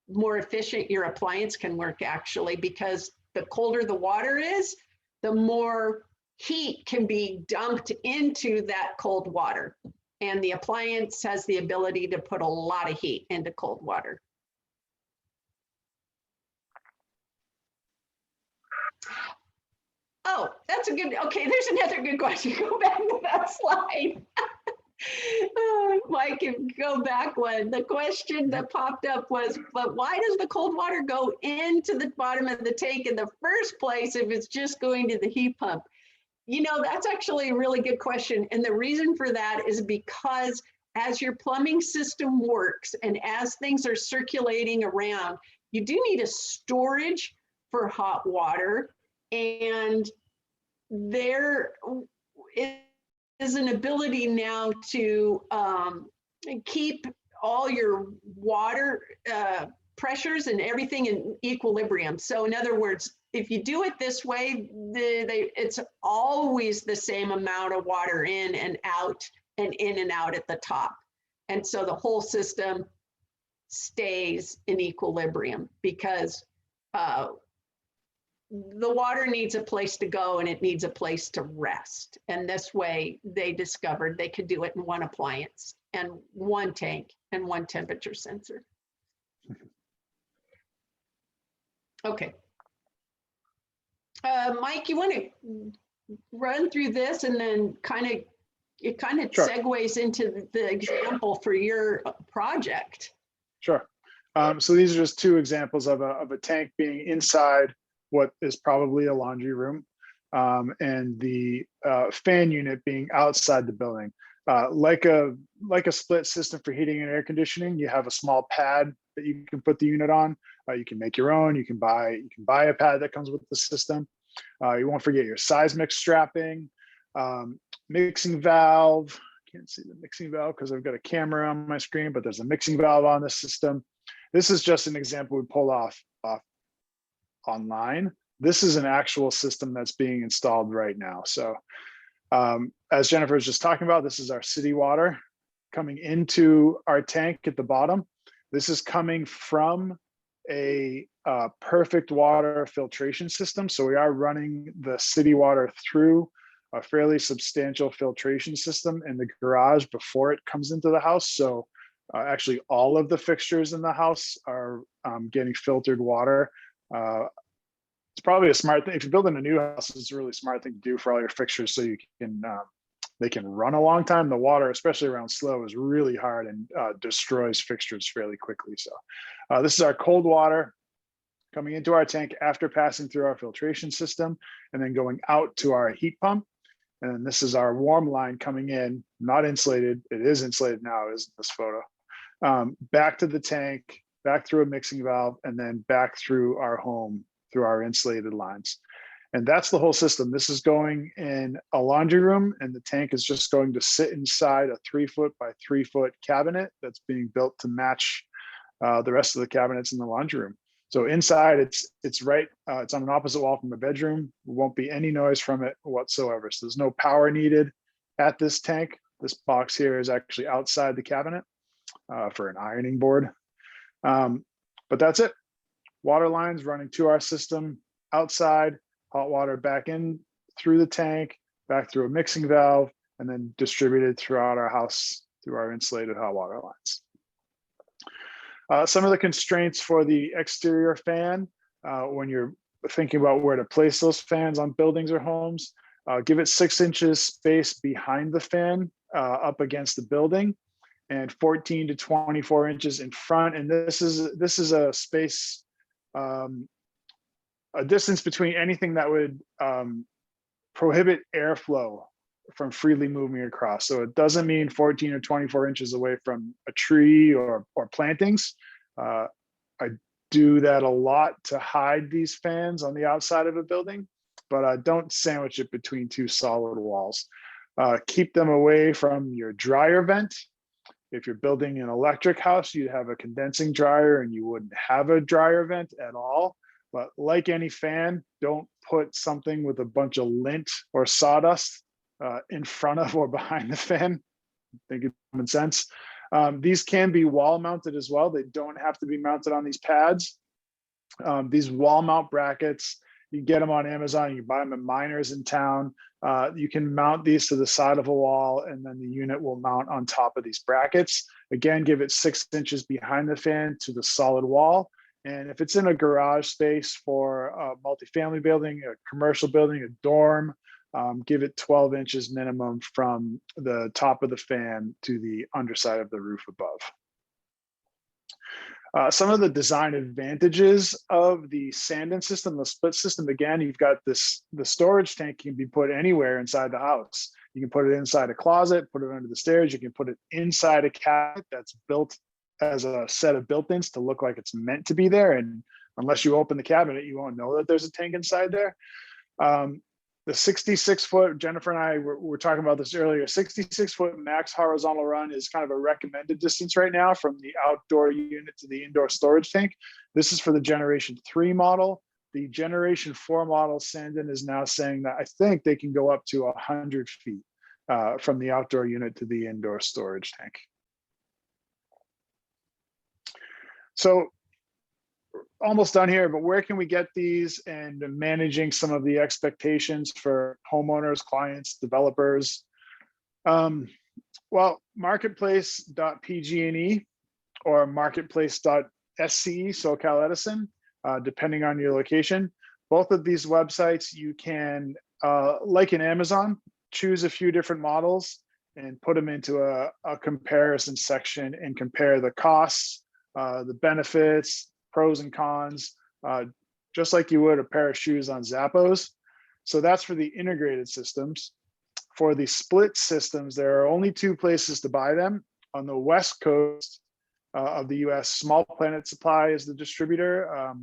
more efficient your appliance can work, actually, because the colder the water is, the more heat can be dumped into that cold water. And the appliance has the ability to put a lot of heat into cold water. Oh, that's a good, okay, there's another good question. Go back to that slide. Oh, Mike, go back one. The question that popped up was, but why does the cold water go into the bottom of the tank in the first place if it's just going to the heat pump? You know, that's actually a really good question. And the reason for that is because as your plumbing system works and as things are circulating around, you do need a storage for hot water. And there is an ability now to keep all your water pressures and everything in equilibrium. So in other words, if you do it this way, it's always the same amount of water in and out and in and out at the top. And so the whole system stays in equilibrium because the water needs a place to go and it needs a place to rest. And this way they discovered they could do it in one appliance and one tank and one temperature sensor. Okay. Mike, you want to run through this and then it kind of Sure. segues into the example for your project. Sure. So these are just two examples of a tank being inside what is probably a laundry room, and the fan unit being outside the building. Like a split system for heating and air conditioning, you have a small pad that you can put the unit on. You can make your own. You can buy a pad that comes with the system. You won't forget your seismic strapping, mixing valve. Can't see the mixing valve because I've got a camera on my screen, but there's a mixing valve on the system. This is just an example we pulled off online. This is an actual system that's being installed right now. So as Jennifer was just talking about, this is our city water coming into our tank at the bottom. This is coming from a perfect water filtration system. So we are running the city water through a fairly substantial filtration system in the garage before it comes into the house. So actually all of the fixtures in the house are getting filtered water. It's probably a smart thing. If you're building a new house, it's a really smart thing to do for all your fixtures so you can they can run a long time. The water, especially around slow, is really hard and destroys fixtures fairly quickly. So this is our cold water coming into our tank after passing through our filtration system and then going out to our heat pump. And then this is our warm line coming in, not insulated. It is insulated now, is this photo. Back to the tank, back through a mixing valve, and then back through our home through our insulated lines. And that's the whole system. This is going in a laundry room, and the tank is just going to sit inside a 3-foot by 3-foot cabinet that's being built to match the rest of the cabinets in the laundry room. So inside, it's right, it's on an opposite wall from the bedroom. There won't be any noise from it whatsoever. So there's no power needed at this tank. This box here is actually outside the cabinet for an ironing board. But that's it. Water lines running to our system outside, hot water back in through the tank, back through a mixing valve, and then distributed throughout our house through our insulated hot water lines. Some of the constraints for the exterior fan, when you're thinking about where to place those fans on buildings or homes, give it 6 inches space behind the fan up against the building and 14 to 24 inches in front. And this is a space, a distance between anything that would prohibit airflow from freely moving across. So it doesn't mean 14 or 24 inches away from a tree or plantings. I do that a lot to hide these fans on the outside of a building, but don't sandwich it between 2 solid walls. Keep them away from your dryer vent. If you're building an electric house, you'd have a condensing dryer and you wouldn't have a dryer vent at all. But like any fan, don't put something with a bunch of lint or sawdust in front of or behind the fan. I think it's common sense. These can be wall mounted as well. They don't have to be mounted on these pads. These wall mount brackets, you get them on Amazon, you buy them at miners in town. You can mount these to the side of a wall and then the unit will mount on top of these brackets. Again, give it 6 inches behind the fan to the solid wall. And if it's in a garage space for a multifamily building, a commercial building, a dorm, give it 12 inches minimum from the top of the fan to the underside of the roof above. Some of the design advantages of the Sandin system, the split system, again, you've got the storage tank can be put anywhere inside the house. You can put it inside a closet, put it under the stairs. You can put it inside a cabinet that's built as a set of built-ins to look like it's meant to be there. And unless you open the cabinet, you won't know that there's a tank inside there. The 66-foot, Jennifer and I were talking about this earlier, 66-foot max horizontal run is kind of a recommended distance right now from the outdoor unit to the indoor storage tank. This is for the Generation 3 model. The Generation 4 model, Sandin is now saying that I think they can go up to 100 feet from the outdoor unit to the indoor storage tank. So almost done here, but where can we get these, and managing some of the expectations for homeowners, clients, developers? Well, marketplace.pg&e or marketplace.sce, SoCal Edison, depending on your location. Both of these websites, you can, like in Amazon, choose a few different models and put them into a comparison section and compare the costs, the benefits, pros and cons, just like you would a pair of shoes on Zappos. So that's for the integrated systems. For the split systems, there are only 2 places to buy them. On the West Coast of the US, Small Planet Supply is the distributor. I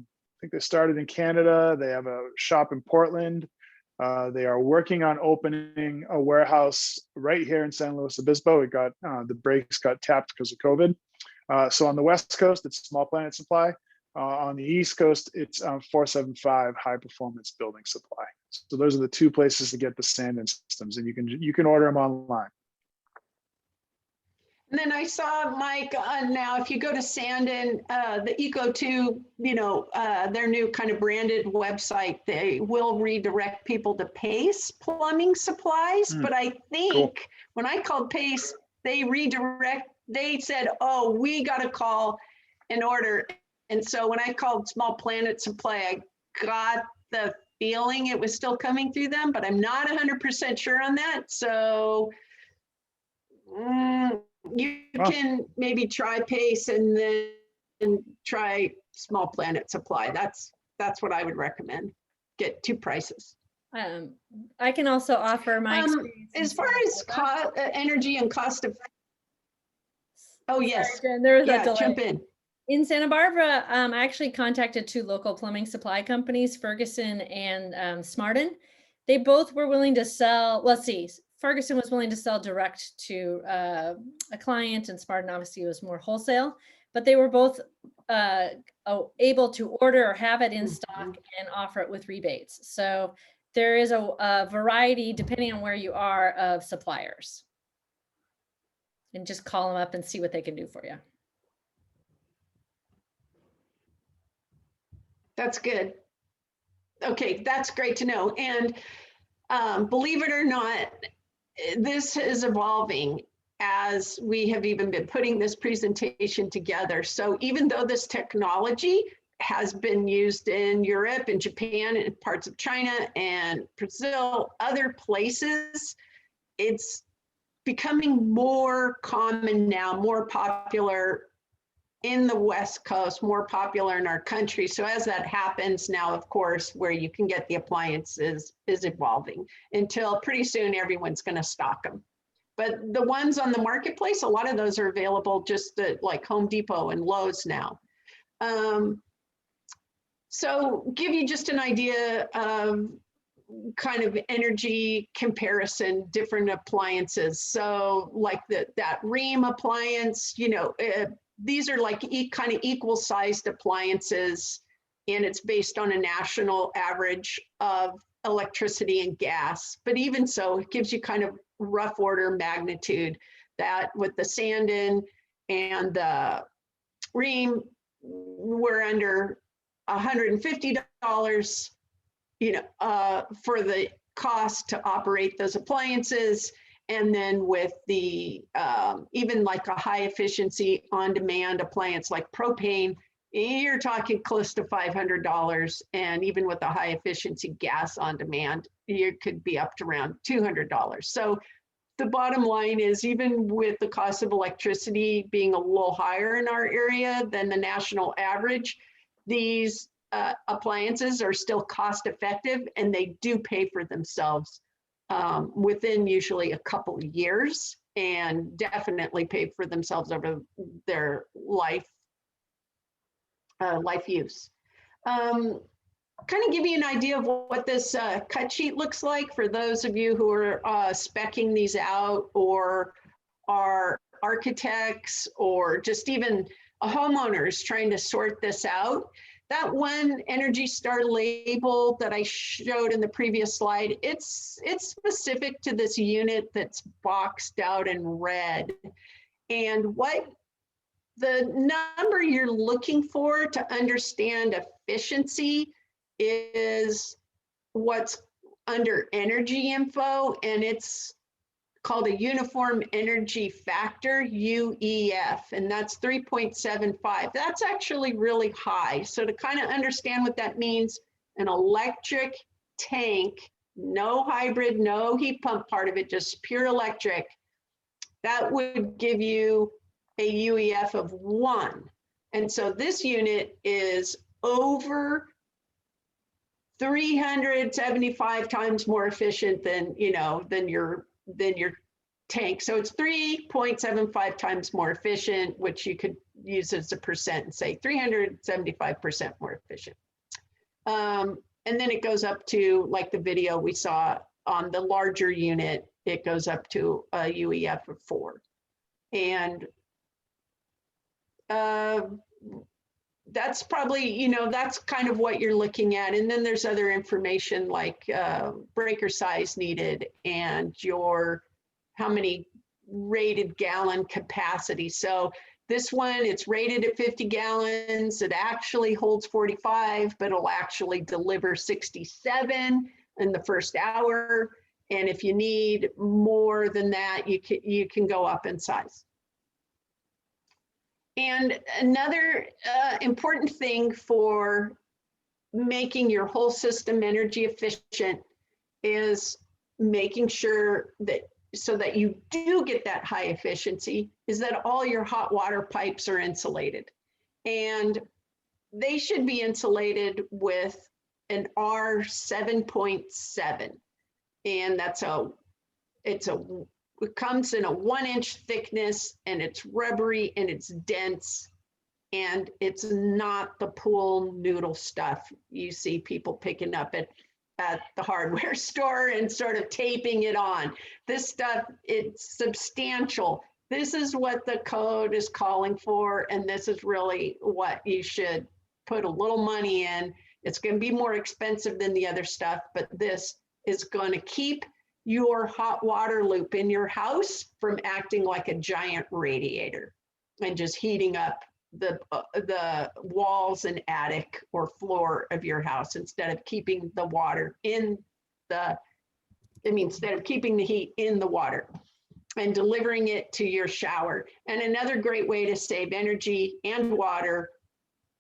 think they started in Canada. They have a shop in Portland. They are working on opening a warehouse right here in San Luis Obispo. It got, the brakes got tapped because of COVID. So on the West Coast, it's Small Planet Supply. On the East Coast, it's 475 High Performance Building Supply. So those are the 2 places to get the Sandin systems, and you can order them online. And then I saw, Mike, now if you go to Sandin, the Eco2, their new kind of branded website, they will redirect people to Pace Plumbing Supplies. But I think when I called Pace, they said, oh, we got to call and order. And so when I called Small Planet Supply, I got the feeling it was still coming through them, but I'm not 100% sure on that. So you can maybe try Pace and then try Small Planet Supply. That's what I would recommend. Get 2 prices. I can also offer my experience. As far as energy and cost of, oh yes, Sorry, Jen, there was a delay. Jump in. In Santa Barbara, I actually contacted 2 local plumbing supply companies, Ferguson and Smarten. They both were willing to sell, let's see, Ferguson was willing to sell direct to a client, and Smarten obviously was more wholesale, but they were both able to order or have it in stock and offer it with rebates. So there is a variety, depending on where you are, of suppliers. And just call them up and see what they can do for you. That's good. Okay, that's great to know. And believe it or not, this is evolving as we have even been putting this presentation together. So even though this technology has been used in Europe and Japan and parts of China and Brazil, other places, it's becoming more common now, more popular in the West Coast, more popular in our country. So as that happens now, of course, where you can get the appliances is evolving until pretty soon everyone's going to stock them. But the ones on the marketplace, a lot of those are available just at like Home Depot and Lowe's now. So give you just an idea of kind of energy comparison, different appliances. So like that Rheem appliance, these are like kind of equal sized appliances, and it's based on a national average of electricity and gas. But even so, it gives you kind of rough order magnitude that with the Sandin and the Rheem, we're under $150, for the cost to operate those appliances. And then with the, even like a high efficiency on-demand appliance like propane, you're talking close to $500. And even with a high efficiency gas on demand, you could be up to around $200. So the bottom line is, even with the cost of electricity being a little higher in our area than the national average, these appliances are still cost effective, and they do pay for themselves within usually a couple of years, and definitely pay for themselves over their life use. Kind of give you an idea of what this cut sheet looks like for those of you who are speccing these out, or are architects, or just even homeowners trying to sort this out. That one Energy Star label that I showed in the previous slide, it's specific to this unit that's boxed out in red. And what the number you're looking for to understand efficiency is what's under energy info, and it's called a uniform energy factor, UEF, and that's 3.75. That's actually really high. So to kind of understand what that means, an electric tank, no hybrid, no heat pump part of it, just pure electric, that would give you a UEF of 1. And so this unit is over 375 times more efficient than, than your tank. So it's 3.75 times more efficient, which you could use as a percent and say 375% more efficient. And then it goes up to, like the video we saw on the larger unit, it goes up to a UEF of 4. And that's probably, that's kind of what you're looking at. And then there's other information like breaker size needed and how many rated gallon capacity. So this one, it's rated at 50 gallons. It actually holds 45, but it'll actually deliver 67 in the first hour. And if you need more than that, you can go up in size. And another important thing for making your whole system energy efficient is making sure that, so that you do get that high efficiency, is that all your hot water pipes are insulated. And they should be insulated with an R7.7. And it comes in a 1-inch thickness, and it's rubbery and it's dense, and it's not the pool noodle stuff you see people picking up at the hardware store and sort of taping it on. This stuff, it's substantial. This is what the code is calling for, and this is really what you should put a little money in. It's going to be more expensive than the other stuff, but this is going to keep your hot water loop in your house from acting like a giant radiator and just heating up the walls and attic or floor of your house, instead of keeping the water instead of keeping the heat in the water and delivering it to your shower. And another great way to save energy and water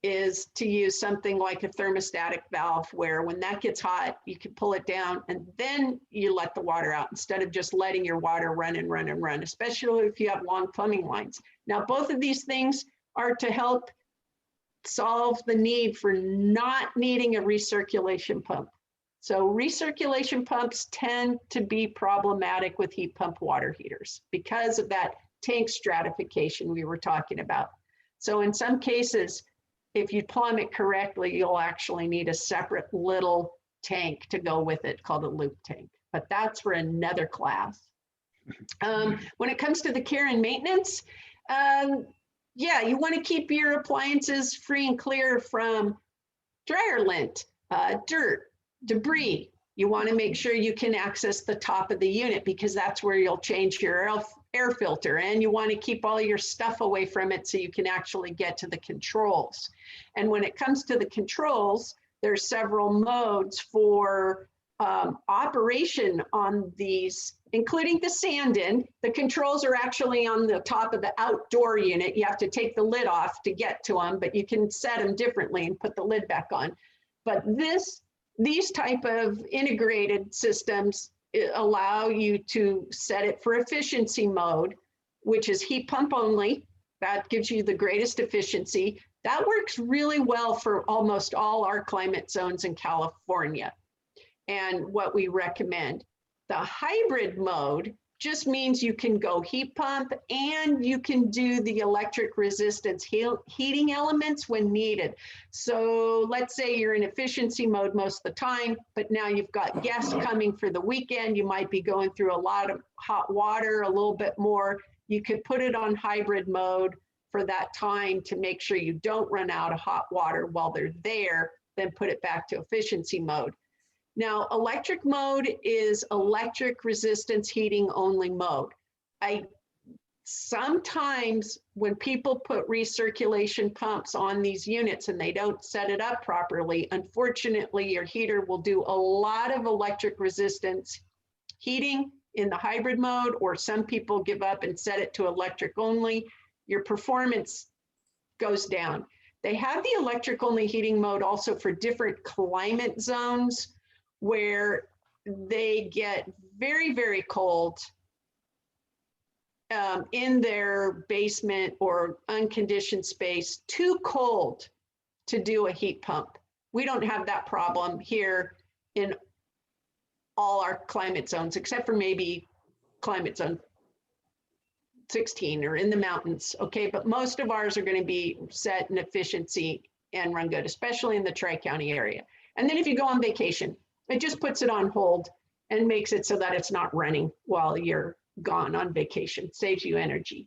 is to use something like a thermostatic valve, where when that gets hot, you can pull it down and then you let the water out, instead of just letting your water run and run and run, especially if you have long plumbing lines. Now, both of these things are to help solve the need for not needing a recirculation pump. So recirculation pumps tend to be problematic with heat pump water heaters because of that tank stratification we were talking about. So in some cases, if you plumb it correctly, you'll actually need a separate little tank to go with it called a loop tank, but that's for another class. When it comes to the care and maintenance, yeah, you want to keep your appliances free and clear from dryer lint, dirt, debris. You want to make sure you can access the top of the unit, because that's where you'll change your air filter, and you want to keep all your stuff away from it so you can actually get to the controls. And when it comes to the controls, there's several modes for operation on these, including the stand-in. The controls are actually on the top of the outdoor unit. You have to take the lid off to get to them, but you can set them differently and put the lid back on. But these type of integrated systems allow you to set it for efficiency mode, which is heat pump only. That gives you the greatest efficiency. That works really well for almost all our climate zones in California, and what we recommend. The hybrid mode just means you can go heat pump and you can do the electric resistance heating elements when needed. So let's say you're in efficiency mode most of the time, but now you've got guests coming for the weekend. You might be going through a lot of hot water, a little bit more. You could put it on hybrid mode for that time to make sure you don't run out of hot water while they're there, then put it back to efficiency mode. Now, electric mode is electric resistance heating only mode. Sometimes when people put recirculation pumps on these units and they don't set it up properly, unfortunately, your heater will do a lot of electric resistance heating in the hybrid mode, or some people give up and set it to electric only. Your performance goes down. They have the electric only heating mode also for different climate zones, where they get very, very cold in their basement or unconditioned space, too cold to do a heat pump. We don't have that problem here in all our climate zones, except for maybe climate zone 16 or in the mountains, okay? But most of ours are going to be set in efficiency and run good, especially in the Tri-County area. And then if you go on vacation, it just puts it on hold and makes it so that it's not running while you're gone on vacation, saves you energy.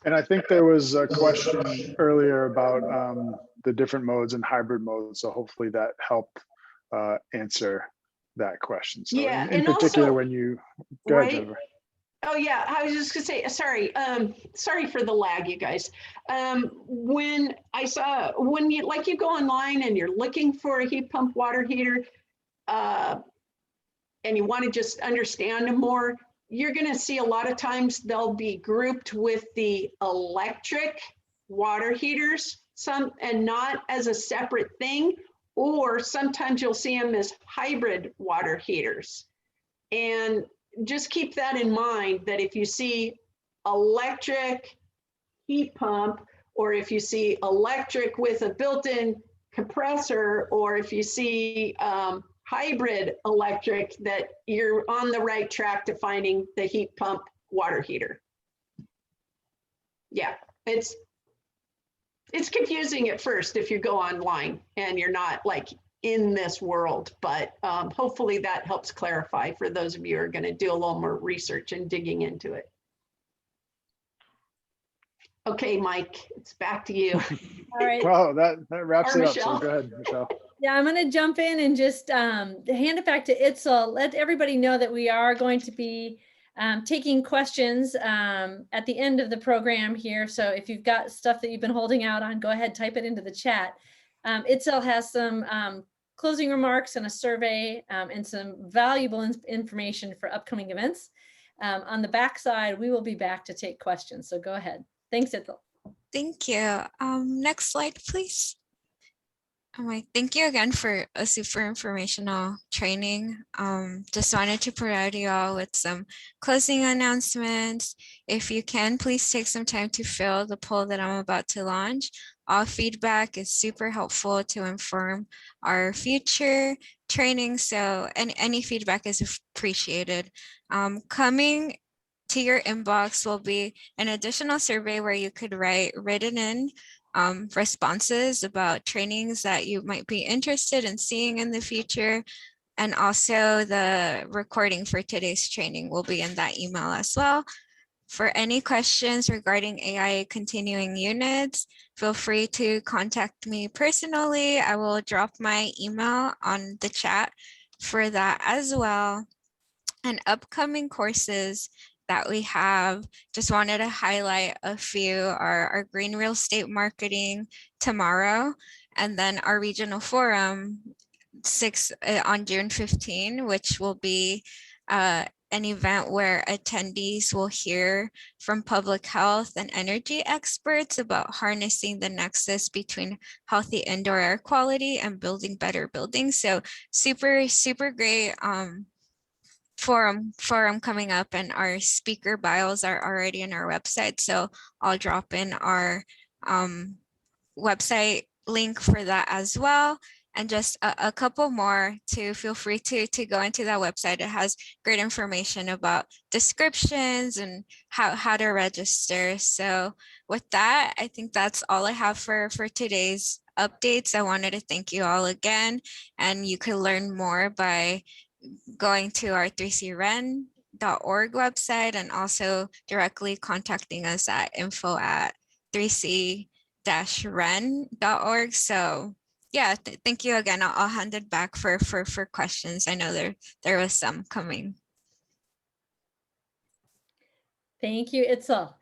And I think there was a question earlier about the different modes and hybrid modes. So hopefully that helped answer that question. So Yeah, in and particular, also, when you go right? ahead, Jennifer. Oh yeah, I was just gonna say, sorry for the lag, you guys. When you go online and you're looking for a heat pump water heater, and you want to just understand them more, you're gonna see a lot of times they'll be grouped with the electric water heaters, some and not as a separate thing, or sometimes you'll see them as hybrid water heaters. And just keep that in mind, that if you see electric heat pump, or if you see electric with a built-in compressor, or if you see hybrid electric, that you're on the right track to finding the heat pump water heater. Yeah, it's confusing at first if you go online and you're not like in this world, but hopefully that helps clarify for those of you who are going to do a little more research and digging into it. Okay, Mike, it's back to you. All right. Wow, that wraps Or it up. So Michelle. go ahead, Michelle. Yeah, I'm going to jump in and just hand it back to Itzel. Let everybody know that we are going to be taking questions at the end of the program here. So if you've got stuff that you've been holding out on, go ahead, type it into the chat. Itzel has some closing remarks and a survey and some valuable information for upcoming events. On the back side, we will be back to take questions. So go ahead. Thanks, Itzel. Thank you. Next slide, please. Thank you again for a super informational training. Just wanted to provide you all with some closing announcements. If you can, please take some time to fill the poll that I'm about to launch. All feedback is super helpful to inform our future training. So any feedback is appreciated. Coming to your inbox will be an additional survey where you could write written in responses about trainings that you might be interested in seeing in the future. And also the recording for today's training will be in that email as well. For any questions regarding AI continuing units, feel free to contact me personally. I will drop my email on the chat for that as well. And upcoming courses that we have, just wanted to highlight a few, our green real estate marketing tomorrow, and then our regional forum on June 15, which will be an event where attendees will hear from public health and energy experts about harnessing the nexus between healthy indoor air quality and building better buildings. So super, super great forum coming up, and our speaker bios are already in our website. So I'll drop in our website link for that as well. And just a couple more to feel free to go into that website. It has great information about descriptions and how to register. So with that, I think that's all I have for today's updates. I wanted to thank you all again, and you can learn more by going to our 3cren.org website and also directly contacting us at info@3c-ren.org. So yeah, thank you again. I'll hand it back for questions. I know there was some coming. Thank you, Itzel.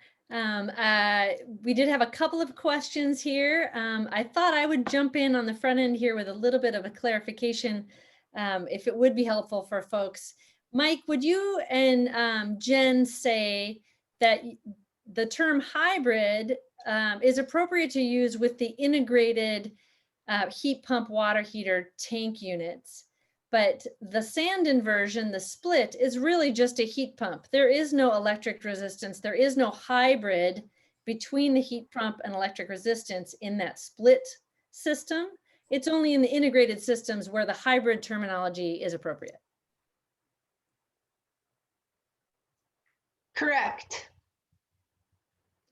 We did have a couple of questions here. I thought I would jump in on the front end here with a little bit of a clarification, if it would be helpful for folks. Mike, would you and Jen say that the term hybrid is appropriate to use with the integrated heat pump water heater tank units? But the Sandon version, the split, is really just a heat pump. There is no electric resistance. There is no hybrid between the heat pump and electric resistance in that split system. It's only in the integrated systems where the hybrid terminology is appropriate. Correct.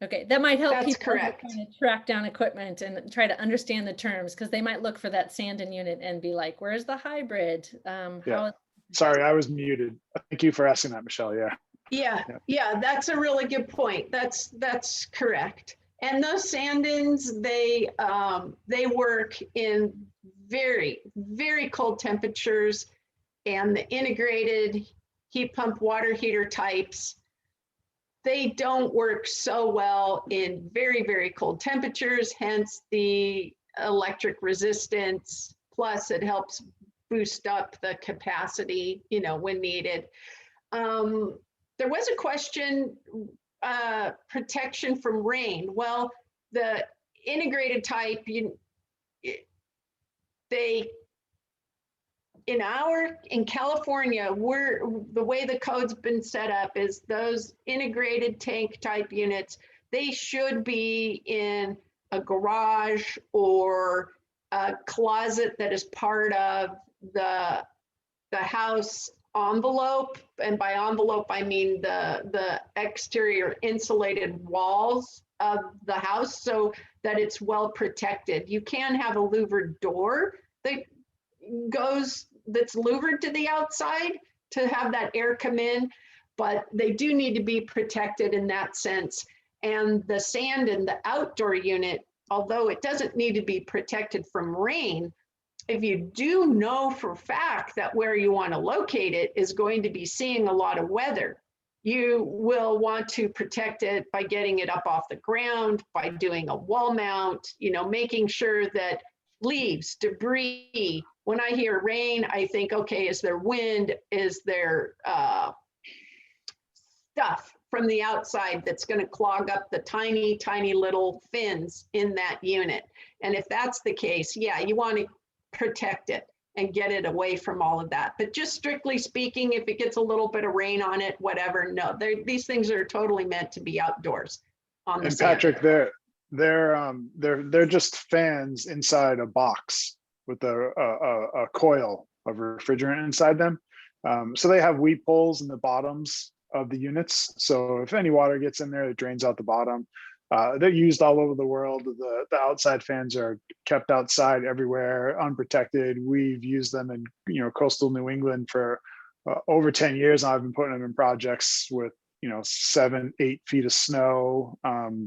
Okay, that might help That's people correct. trying to track down equipment and try to understand the terms, because they might look for that Sandon unit and be like, where's the hybrid? Yeah. Sorry, I was muted. Thank you for asking that, Michelle. Yeah, that's a really good point. That's correct. And those Sandons, they work in very, very cold temperatures, and the integrated heat pump water heater types, they don't work so well in very, very cold temperatures, hence the electric resistance. Plus it helps boost up the capacity, when needed. There was a question, protection from rain. Well, the integrated type, in California, the way the code's been set up is those integrated tank type units, they should be in a garage or a closet that is part of the house envelope. And by envelope, I mean the exterior insulated walls of the house, so that it's well protected. You can have a louvered door that's louvered to the outside to have that air come in, but they do need to be protected in that sense. And the Sandon, the outdoor unit, although it doesn't need to be protected from rain, if you do know for a fact that where you want to locate it is going to be seeing a lot of weather, you will want to protect it by getting it up off the ground, by doing a wall mount, making sure that leaves, debris. When I hear rain, I think, okay, is there wind? Is there stuff from the outside that's going to clog up the tiny, tiny little fins in that unit? And if that's the case, yeah, you want to protect it and get it away from all of that. But just strictly speaking, if it gets a little bit of rain on it, whatever, no, these things are totally meant to be outdoors. And Patrick, they're just fans inside a box with a coil of refrigerant inside them. So they have weep holes in the bottoms of the units. So if any water gets in there, it drains out the bottom. They're used all over the world. The outside fans are kept outside everywhere, unprotected. We've used them in coastal New England for over 10 years. I've been putting them in projects with 7-8 feet of snow,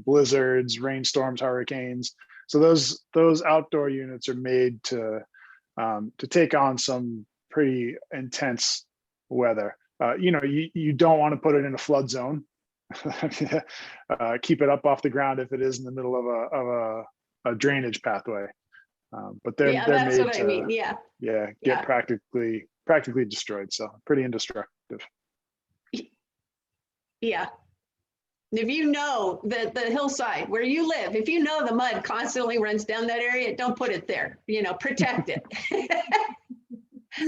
blizzards, rainstorms, hurricanes. So those outdoor units are made to take on some pretty intense weather. You don't want to put it in a flood zone. Keep it up off the ground if it is in the middle of a drainage pathway. But they're that's made what to, I mean. Get practically destroyed. So pretty indestructible. Yeah. If you know that the hillside where you live, if you know the mud constantly runs down that area, don't put it there. Protect it.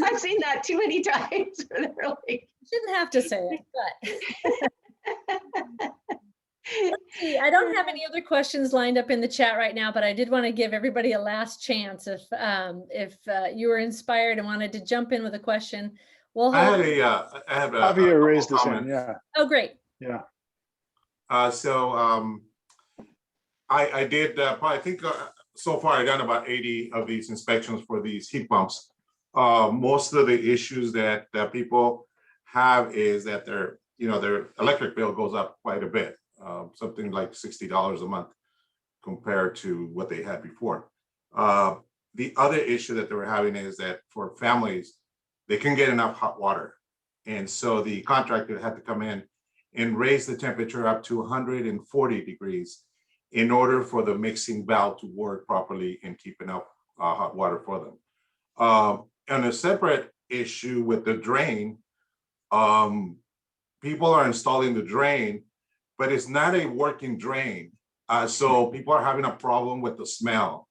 I've seen that too many times. Where they're like, Shouldn't have to say it, but. Let's see, I don't have any other questions lined up in the chat right now, but I did want to give everybody a last chance if you were inspired and wanted to jump in with a question. We'll I hold. had a Javier couple raised his hand, comments. yeah. Oh, great. Yeah. I did probably, I think so far I've done about 80 of these inspections for these heat pumps. Most of the issues that people have is that their electric bill goes up quite a bit, something like $60 a month compared to what they had before. The other issue that they were having is that for families, they couldn't get enough hot water. And so the contractor had to come in and raise the temperature up to 140 degrees in order for the mixing valve to work properly and keep enough hot water for them. And a separate issue with the drain, people are installing the drain, but it's not a working drain. So people are having a problem with the smell.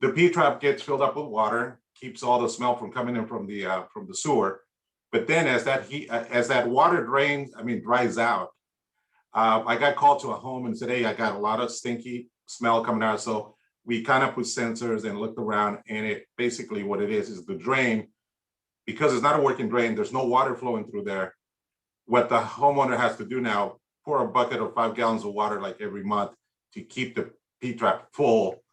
The P-trap gets filled up with water, keeps all the smell from coming in from the sewer. But then as that water dries out, I got called to a home and said, hey, I got a lot of stinky smell coming out. So we kind of put sensors and looked around, and it basically what it is the drain, because it's not a working drain, there's no water flowing through there. What the homeowner has to do now, pour a bucket of 5 gallons of water like every month to keep the P-trap full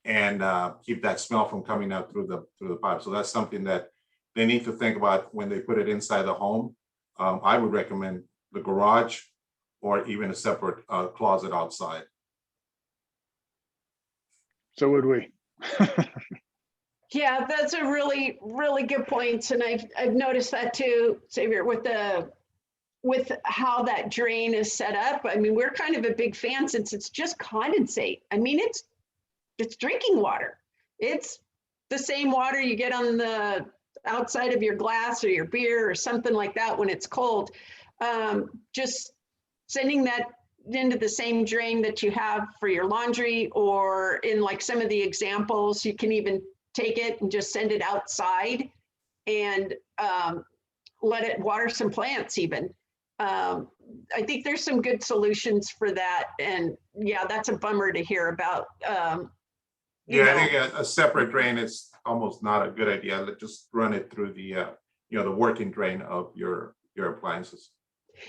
and keep that smell from coming out through the pipe. So that's something that they need to think about when they put it inside the home. I would recommend the garage or even a separate closet outside. So would we. yeah, that's a really, really good point. And I've noticed that too, Xavier, with how that drain is set up. I mean, we're kind of a big fan since it's just condensate. I mean, it's drinking water. It's the same water you get on the outside of your glass or your beer or something like that when it's cold. Just sending that into the same drain that you have for your laundry, or in like some of the examples, you can even take it and just send it outside and let it water some plants even. I think there's some good solutions for that. And yeah, that's a bummer to hear about. I think a separate drain is almost not a good idea. Let's just run it through the the working drain of your appliances.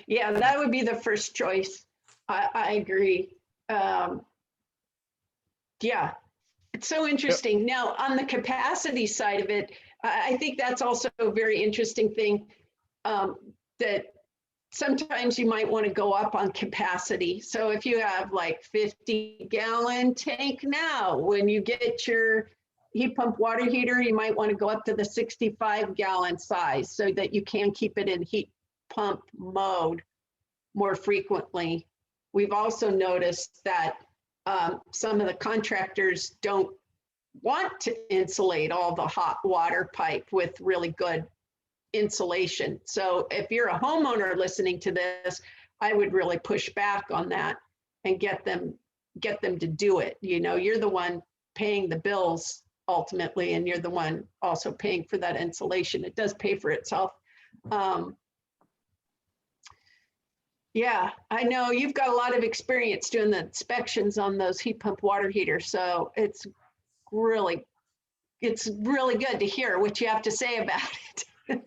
Yeah, that would be the first choice. I agree. Yeah, it's so interesting. Yep. Now, on the capacity side of it, I think that's also a very interesting thing, that sometimes you might want to go up on capacity. So if you have like 50-gallon tank now, when you get your heat pump water heater, you might want to go up to the 65-gallon size so that you can keep it in heat pump mode more frequently. We've also noticed that some of the contractors don't want to insulate all the hot water pipe with really good insulation. So if you're a homeowner listening to this, I would really push back on that and get them to do it. You know, you're the one paying the bills ultimately, and you're the one also paying for that insulation. It does pay for itself. Yeah, I know you've got a lot of experience doing the inspections on those heat pump water heaters. So it's really good to hear what you have to say about it.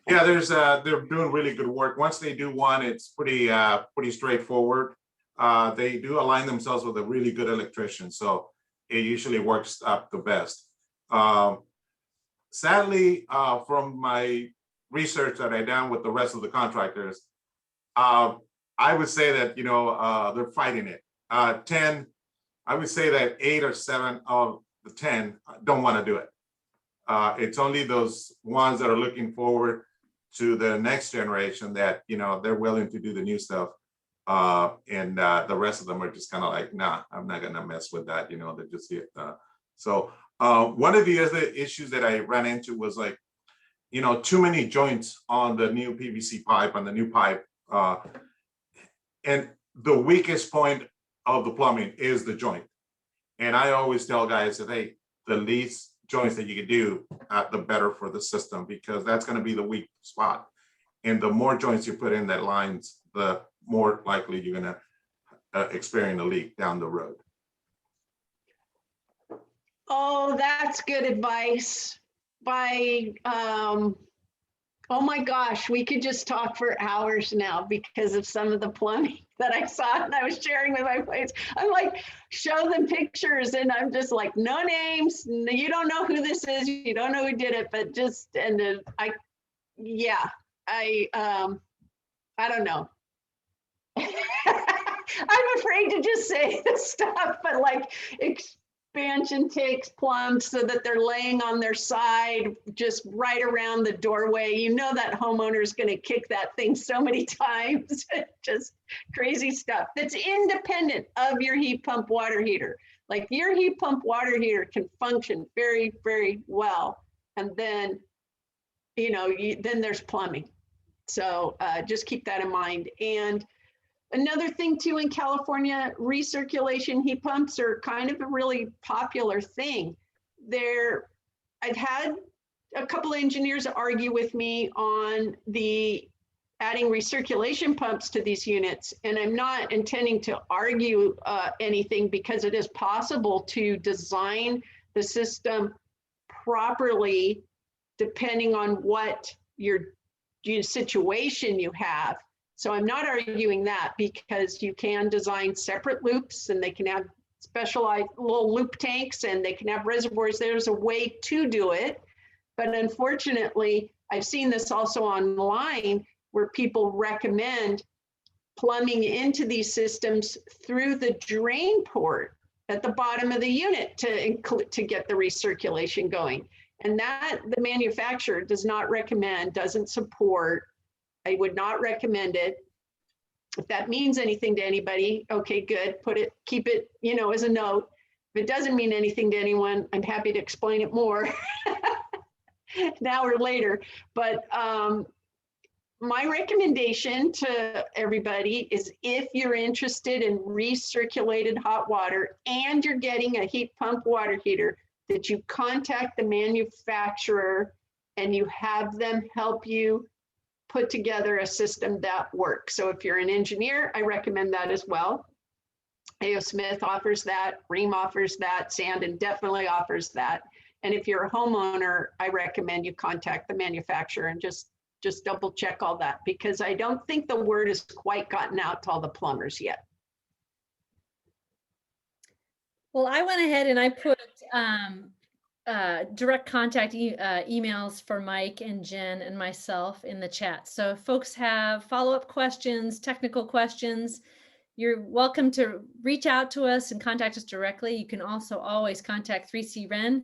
Yeah, they're doing really good work. Once they do one, it's pretty straightforward. They do align themselves with a really good electrician, so it usually works up the best. Sadly, from my research that I done with the rest of the contractors, I would say that they're fighting it. 10, I would say that 8 or 7 of the 10 don't want to do it. It's only those ones that are looking forward to the next generation that they're willing to do the new stuff, and the rest of them are just kind of like, nah, I'm not gonna mess with that. They're just here. So one of the other issues that I ran into was like, too many joints on the new PVC pipe, on the new pipe, and the weakest point of the plumbing is the joint. And I always tell guys that, hey, the least joints that you can do, the better for the system, because that's going to be the weak spot. And the more joints you put in that lines, the more likely you're going to experience a leak down the road. Oh, that's good advice. Oh my gosh, we could just talk for hours now because of some of the plumbing that I saw and I was sharing with my friends. I'm like, show them pictures, and I'm just like, no names. You don't know who this is. You don't know who did it, but just, and then I don't know. I'm afraid to just say this stuff, but like expansion takes plumbed so that they're laying on their side, just right around the doorway. You know that homeowner is going to kick that thing so many times. Just crazy stuff that's independent of your heat pump water heater. Like your heat pump water heater can function very, very well. And then, you know, then there's plumbing. So just keep that in mind. And another thing too, in California, recirculation heat pumps are kind of a really popular thing. I've had a couple of engineers argue with me on the adding recirculation pumps to these units, and I'm not intending to argue anything, because it is possible to design the system properly depending on what your situation you have. So I'm not arguing that, because you can design separate loops and they can have specialized little loop tanks and they can have reservoirs. There's a way to do it. But unfortunately, I've seen this also online where people recommend plumbing into these systems through the drain port at the bottom of the unit to get the recirculation going. And that the manufacturer does not recommend, doesn't support. I would not recommend it. If that means anything to anybody, okay, good, keep it, you know, as a note. If it doesn't mean anything to anyone, I'm happy to explain it more now or later. But my recommendation to everybody is, if you're interested in recirculated hot water and you're getting a heat pump water heater, that you contact the manufacturer and you have them help you put together a system that works. So if you're an engineer, I recommend that as well. A.O. Smith offers that, Ream offers that, Sandon definitely offers that. And if you're a homeowner, I recommend you contact the manufacturer and just double check all that, because I don't think the word has quite gotten out to all the plumbers yet. Well, I went ahead and I put direct contact emails for Mike and Jen and myself in the chat. So if folks have follow-up questions, technical questions, you're welcome to reach out to us and contact us directly. You can also always contact 3C Ren.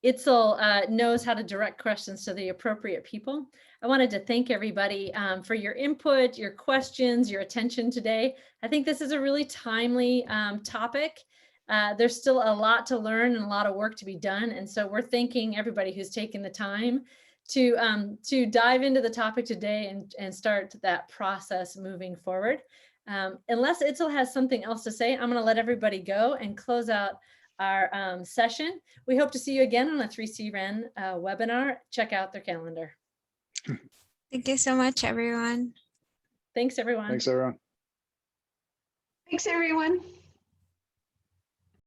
Itzel knows how to direct questions to the appropriate people. I wanted to thank everybody for your input, your questions, your attention today. I think this is a really timely topic. There's still a lot to learn and a lot of work to be done. And so we're thanking everybody who's taken the time to dive into the topic today and start that process moving forward. Unless Itzel has something else to say, I'm going to let everybody go and close out our session. We hope to see you again on a 3C Ren webinar. Check out their calendar. Thank you so much, everyone. Thanks, everyone. Thanks, everyone. Thanks, everyone.